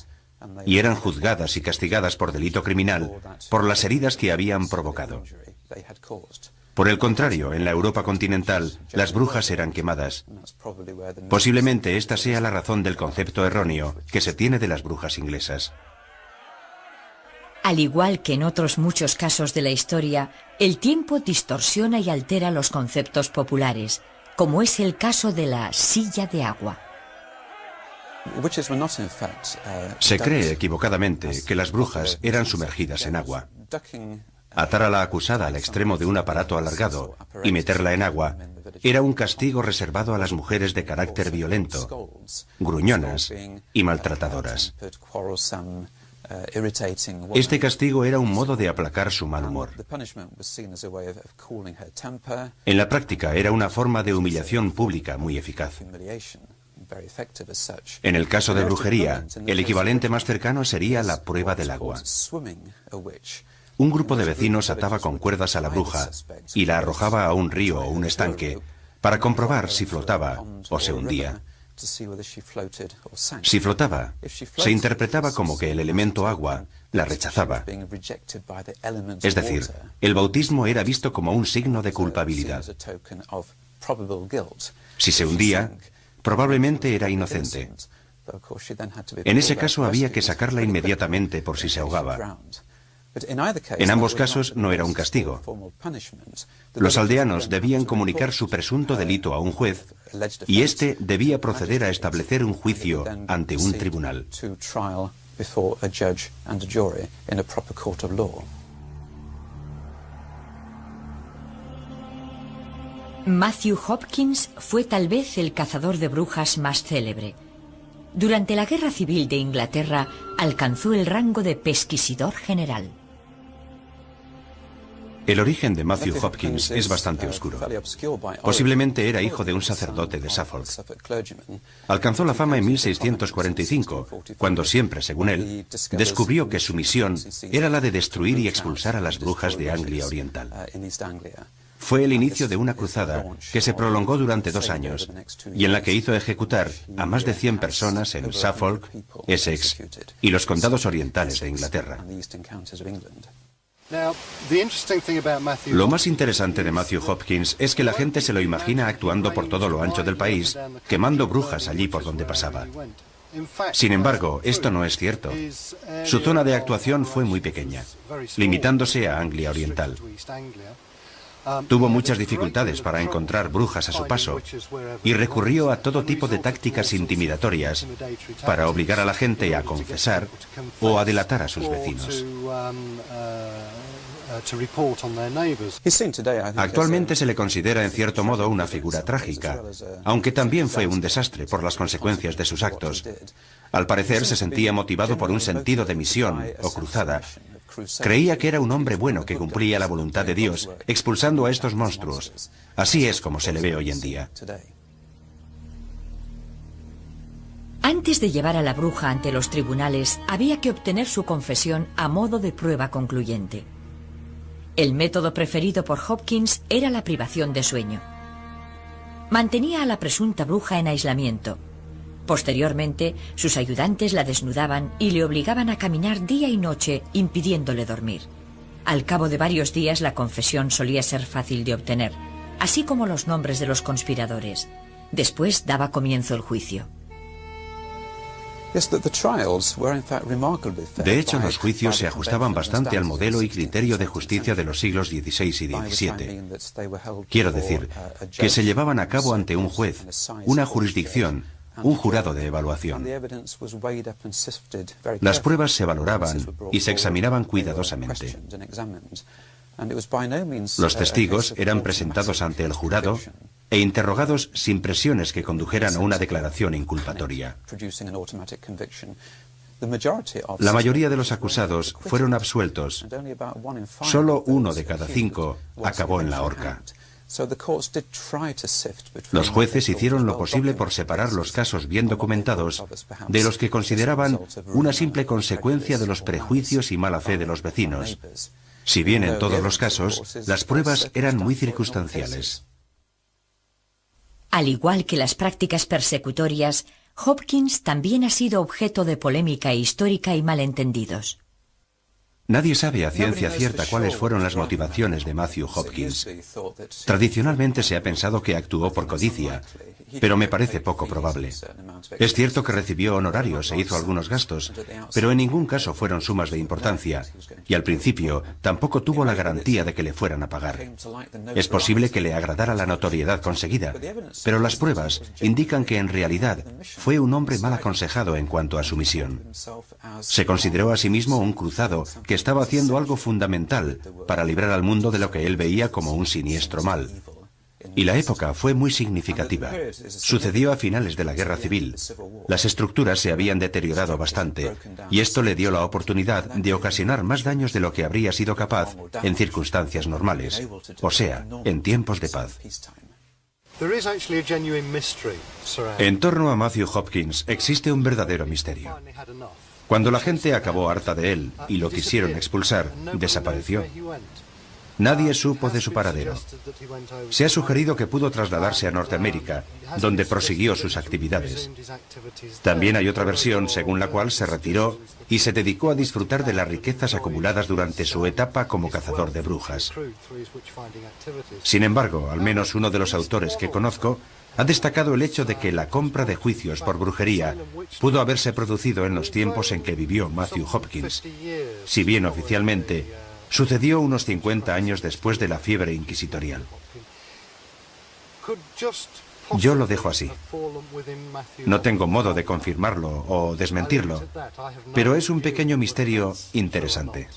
y eran juzgadas y castigadas por delito criminal por las heridas que habían provocado. Por el contrario, en la Europa continental, las brujas eran quemadas. Posiblemente esta sea la razón del concepto erróneo que se tiene de las brujas inglesas. Al igual que en otros muchos casos de la historia, el tiempo distorsiona y altera los conceptos populares, como es el caso de la silla de agua. Se cree equivocadamente que las brujas eran sumergidas en agua. Atar a la acusada al extremo de un aparato alargado y meterla en agua era un castigo reservado a las mujeres de carácter violento, gruñonas y maltratadoras. Este castigo era un modo de aplacar su mal humor. En la práctica era una forma de humillación pública muy eficaz. En el caso de brujería, el equivalente más cercano sería la prueba del agua. Un grupo de vecinos ataba con cuerdas a la bruja y la arrojaba a un río o un estanque para comprobar si flotaba o se hundía. Si flotaba, se interpretaba como que el elemento agua la rechazaba. Es decir, el bautismo era visto como un signo de culpabilidad. Si se hundía, probablemente era inocente. En ese caso había que sacarla inmediatamente por si se ahogaba. En ambos casos no era un castigo. Los aldeanos debían comunicar su presunto delito a un juez y éste debía proceder a establecer un juicio ante un tribunal. Matthew Hopkins fue tal vez el cazador de brujas más célebre. Durante la Guerra Civil de Inglaterra alcanzó el rango de pesquisidor general. El origen de Matthew Hopkins es bastante oscuro. Posiblemente era hijo de un sacerdote de Suffolk. Alcanzó la fama en 1645, cuando siempre, según él, descubrió que su misión era la de destruir y expulsar a las brujas de Anglia Oriental. Fue el inicio de una cruzada que se prolongó durante 2 años y en la que hizo ejecutar a más de 100 personas en Suffolk, Essex y los condados orientales de Inglaterra. Lo más interesante de Matthew Hopkins es que la gente se lo imagina actuando por todo lo ancho del país, quemando brujas allí por donde pasaba. Sin embargo, esto no es cierto. Su zona de actuación fue muy pequeña, limitándose a Anglia Oriental. Tuvo muchas dificultades para encontrar brujas a su paso y recurrió a todo tipo de tácticas intimidatorias para obligar a la gente a confesar o a delatar a sus vecinos. Actualmente se le considera en cierto modo una figura trágica, aunque también fue un desastre por las consecuencias de sus actos. Al parecer se sentía motivado por un sentido de misión o cruzada. Creía que era un hombre bueno que cumplía la voluntad de Dios, expulsando a estos monstruos. Así es como se le ve hoy en día. Antes de llevar a la bruja ante los tribunales, había que obtener su confesión a modo de prueba concluyente. El método preferido por Hopkins era la privación de sueño. Mantenía a la presunta bruja en aislamiento. Posteriormente, sus ayudantes la desnudaban y le obligaban a caminar día y noche, impidiéndole dormir. Al cabo de varios días, la confesión solía ser fácil de obtener, así como los nombres de los conspiradores. Después daba comienzo el juicio. De hecho, los juicios se ajustaban bastante al modelo y criterio de justicia de los siglos XVI y XVII. Quiero decir, que se llevaban a cabo ante un juez, una jurisdicción, un jurado de evaluación. Las pruebas se valoraban y se examinaban cuidadosamente. Los testigos eran presentados ante el jurado e interrogados sin presiones que condujeran a una declaración inculpatoria. La mayoría de los acusados fueron absueltos. Solo 1 de cada 5 acabó en la horca. Los jueces hicieron lo posible por separar los casos bien documentados de los que consideraban una simple consecuencia de los prejuicios y mala fe de los vecinos, si bien en todos los casos las pruebas eran muy circunstanciales. Al igual que las prácticas persecutorias, Hopkins también ha sido objeto de polémica histórica y malentendidos. Nadie sabe a ciencia cierta cuáles fueron las motivaciones de Matthew Hopkins. Tradicionalmente se ha pensado que actuó por codicia, pero me parece poco probable. Es cierto que recibió honorarios e hizo algunos gastos, pero en ningún caso fueron sumas de importancia, y al principio tampoco tuvo la garantía de que le fueran a pagar. Es posible que le agradara la notoriedad conseguida, pero las pruebas indican que en realidad fue un hombre mal aconsejado en cuanto a su misión. Se consideró a sí mismo un cruzado que estaba haciendo algo fundamental para librar al mundo de lo que él veía como un siniestro mal. Y la época fue muy significativa. Sucedió a finales de la Guerra Civil. Las estructuras se habían deteriorado bastante, y esto le dio la oportunidad de ocasionar más daños de lo que habría sido capaz en circunstancias normales, o sea, en tiempos de paz. En torno a Matthew Hopkins existe un verdadero misterio. Cuando la gente acabó harta de él y lo quisieron expulsar, desapareció. Nadie supo de su paradero. Se ha sugerido que pudo trasladarse a Norteamérica, donde prosiguió sus actividades. También hay otra versión según la cual se retiró y se dedicó a disfrutar de las riquezas acumuladas durante su etapa como cazador de brujas. Sin embargo, al menos uno de los autores que conozco ha destacado el hecho de que la compra de juicios por brujería pudo haberse producido en los tiempos en que vivió Matthew Hopkins, si bien oficialmente sucedió unos 50 años después de la fiebre inquisitorial. Yo lo dejo así. No tengo modo de confirmarlo o desmentirlo, pero es un pequeño misterio interesante.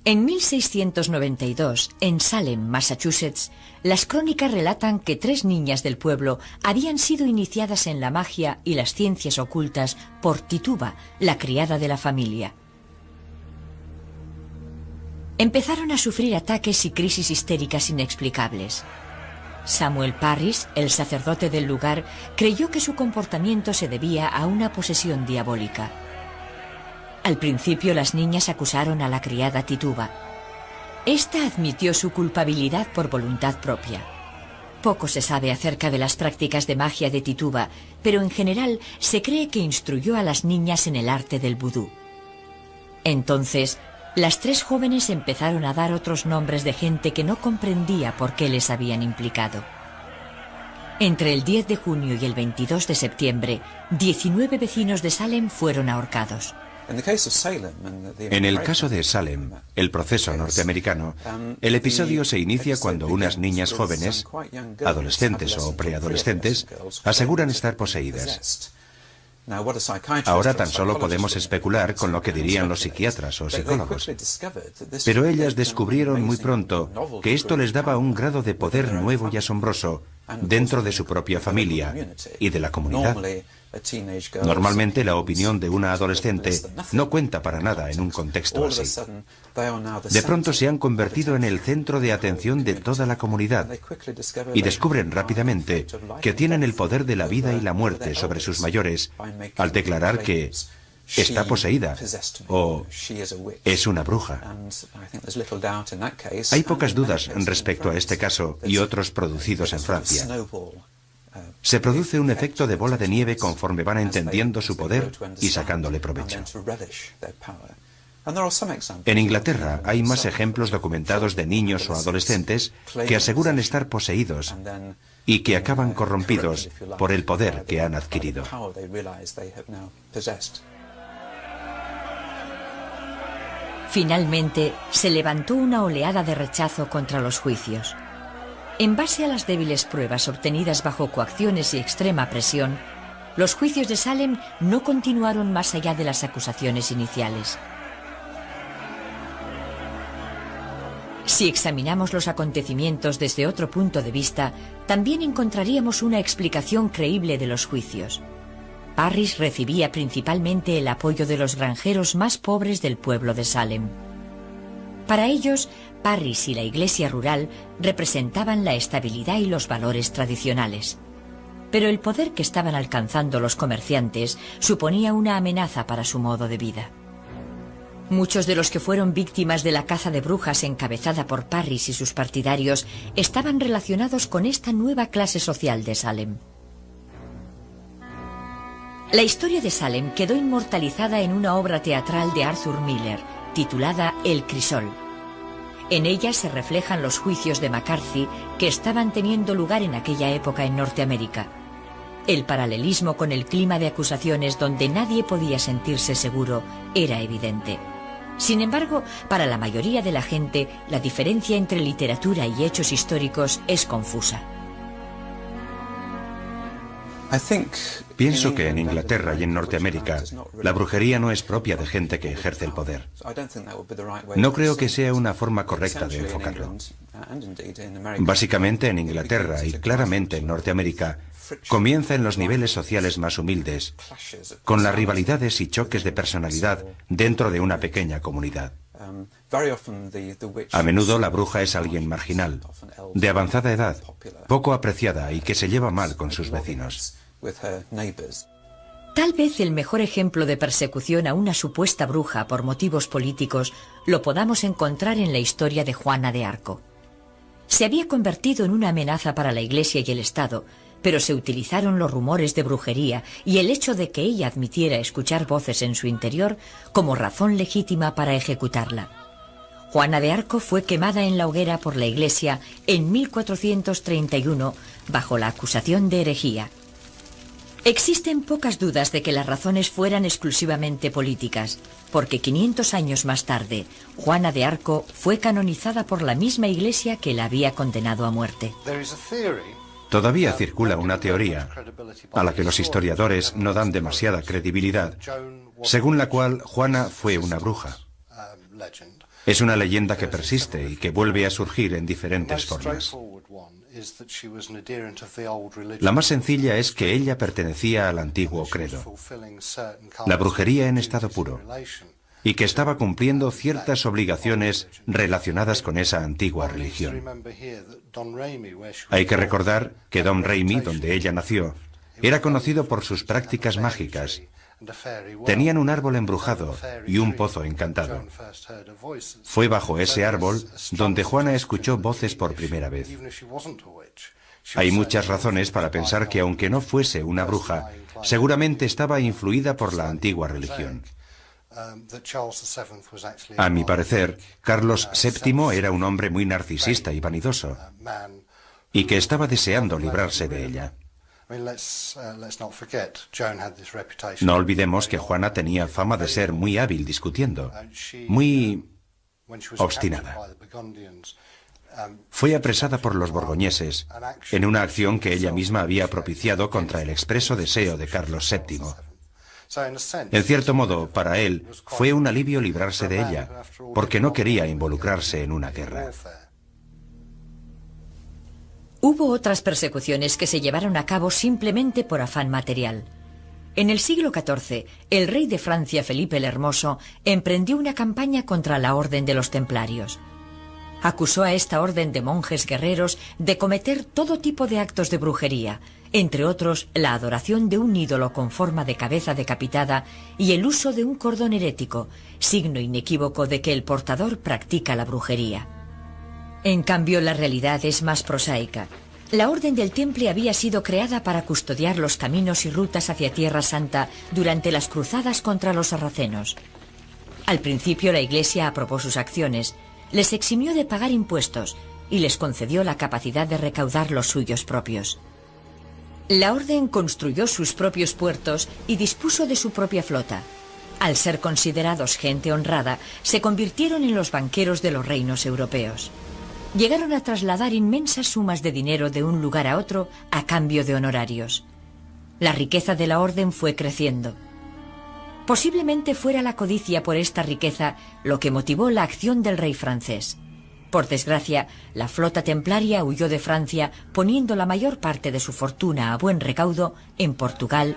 En 1692, en Salem, Massachusetts, las crónicas relatan que 3 niñas del pueblo habían sido iniciadas en la magia y las ciencias ocultas por Tituba, la criada de la familia. Empezaron a sufrir ataques y crisis histéricas inexplicables. Samuel Parris, el sacerdote del lugar, creyó que su comportamiento se debía a una posesión diabólica. Al principio las niñas acusaron a la criada Tituba. Esta admitió su culpabilidad por voluntad propia. Poco se sabe acerca de las prácticas de magia de Tituba, pero en general se cree que instruyó a las niñas en el arte del vudú. Entonces, las 3 jóvenes empezaron a dar otros nombres de gente que no comprendía por qué les habían implicado. Entre el 10 de junio y el 22 de septiembre, 19 vecinos de Salem fueron ahorcados. En el caso de Salem, el proceso norteamericano, el episodio se inicia cuando unas niñas jóvenes, adolescentes o preadolescentes, aseguran estar poseídas. Ahora tan solo podemos especular con lo que dirían los psiquiatras o psicólogos. Pero ellas descubrieron muy pronto que esto les daba un grado de poder nuevo y asombroso dentro de su propia familia y de la comunidad. Normalmente la opinión de una adolescente no cuenta para nada en un contexto así. De pronto se han convertido en el centro de atención de toda la comunidad y descubren rápidamente que tienen el poder de la vida y la muerte sobre sus mayores al declarar que está poseída o es una bruja. Hay pocas dudas respecto a este caso y otros producidos en Francia. Se produce un efecto de bola de nieve conforme van entendiendo su poder y sacándole provecho. En Inglaterra hay más ejemplos documentados de niños o adolescentes que aseguran estar poseídos y que acaban corrompidos por el poder que han adquirido. Finalmente, se levantó una oleada de rechazo contra los juicios. En base a las débiles pruebas obtenidas bajo coacciones y extrema presión, los juicios de Salem no continuaron más allá de las acusaciones iniciales. Si examinamos los acontecimientos desde otro punto de vista, también encontraríamos una explicación creíble de los juicios. Parris recibía principalmente el apoyo de los granjeros más pobres del pueblo de Salem. Para ellos, Parris y la iglesia rural representaban la estabilidad y los valores tradicionales. Pero el poder que estaban alcanzando los comerciantes suponía una amenaza para su modo de vida. Muchos de los que fueron víctimas de la caza de brujas encabezada por Parris y sus partidarios estaban relacionados con esta nueva clase social de Salem. La historia de Salem quedó inmortalizada en una obra teatral de Arthur Miller, titulada El Crisol. En ella se reflejan los juicios de McCarthy que estaban teniendo lugar en aquella época en Norteamérica. El paralelismo con el clima de acusaciones donde nadie podía sentirse seguro era evidente. Sin embargo, para la mayoría de la gente, la diferencia entre literatura y hechos históricos es confusa. Pienso que en Inglaterra y en Norteamérica la brujería no es propia de gente que ejerce el poder. No creo que sea una forma correcta de enfocarlo. Básicamente en Inglaterra y claramente en Norteamérica comienza en los niveles sociales más humildes, con las rivalidades y choques de personalidad dentro de una pequeña comunidad. A menudo la bruja es alguien marginal, de avanzada edad, poco apreciada y que se lleva mal con sus vecinos. Tal vez el mejor ejemplo de persecución a una supuesta bruja por motivos políticos lo podamos encontrar en la historia de Juana de Arco. Se había convertido en una amenaza para la Iglesia y el Estado, pero se utilizaron los rumores de brujería y el hecho de que ella admitiera escuchar voces en su interior como razón legítima para ejecutarla. Juana de Arco fue quemada en la hoguera por la Iglesia en 1431 bajo la acusación de herejía. Existen pocas dudas de que las razones fueran exclusivamente políticas, porque 500 años más tarde, Juana de Arco fue canonizada por la misma Iglesia que la había condenado a muerte. Todavía circula una teoría, a la que los historiadores no dan demasiada credibilidad, según la cual Juana fue una bruja. Es una leyenda que persiste y que vuelve a surgir en diferentes formas. La más sencilla es que ella pertenecía al antiguo credo, la brujería en estado puro, y que estaba cumpliendo ciertas obligaciones relacionadas con esa antigua religión. Hay que recordar que Dom Raimi, donde ella nació, era conocido por sus prácticas mágicas. Tenían un árbol embrujado y un pozo encantado. Fue bajo ese árbol donde Juana escuchó voces por primera vez. Hay muchas razones para pensar que aunque no fuese una bruja, seguramente estaba influida por la antigua religión. A mi parecer, Carlos VII era un hombre muy narcisista y vanidoso, y que estaba deseando librarse de ella. No olvidemos que Juana tenía fama de ser muy hábil discutiendo, muy obstinada. Fue apresada por los borgoñeses en una acción que ella misma había propiciado contra el expreso deseo de Carlos VII. En cierto modo, para él, fue un alivio librarse de ella, porque no quería involucrarse en una guerra. Hubo otras persecuciones que se llevaron a cabo simplemente por afán material. En el siglo XIV, el rey de Francia, Felipe el Hermoso, emprendió una campaña contra la Orden de los Templarios. Acusó a esta orden de monjes guerreros de cometer todo tipo de actos de brujería, entre otros la adoración de un ídolo con forma de cabeza decapitada y el uso de un cordón herético, signo inequívoco de que el portador practica la brujería. En cambio, la realidad es más prosaica. La Orden del Temple había sido creada para custodiar los caminos y rutas hacia Tierra Santa durante las cruzadas contra los sarracenos. Al principio la Iglesia aprobó sus acciones, les eximió de pagar impuestos y les concedió la capacidad de recaudar los suyos propios. La Orden construyó sus propios puertos y dispuso de su propia flota. Al ser considerados gente honrada, se convirtieron en los banqueros de los reinos europeos. Llegaron a trasladar inmensas sumas de dinero de un lugar a otro a cambio de honorarios. La riqueza de la Orden fue creciendo. Posiblemente fuera la codicia por esta riqueza lo que motivó la acción del rey francés. Por desgracia, la flota templaria huyó de Francia, poniendo la mayor parte de su fortuna a buen recaudo en Portugal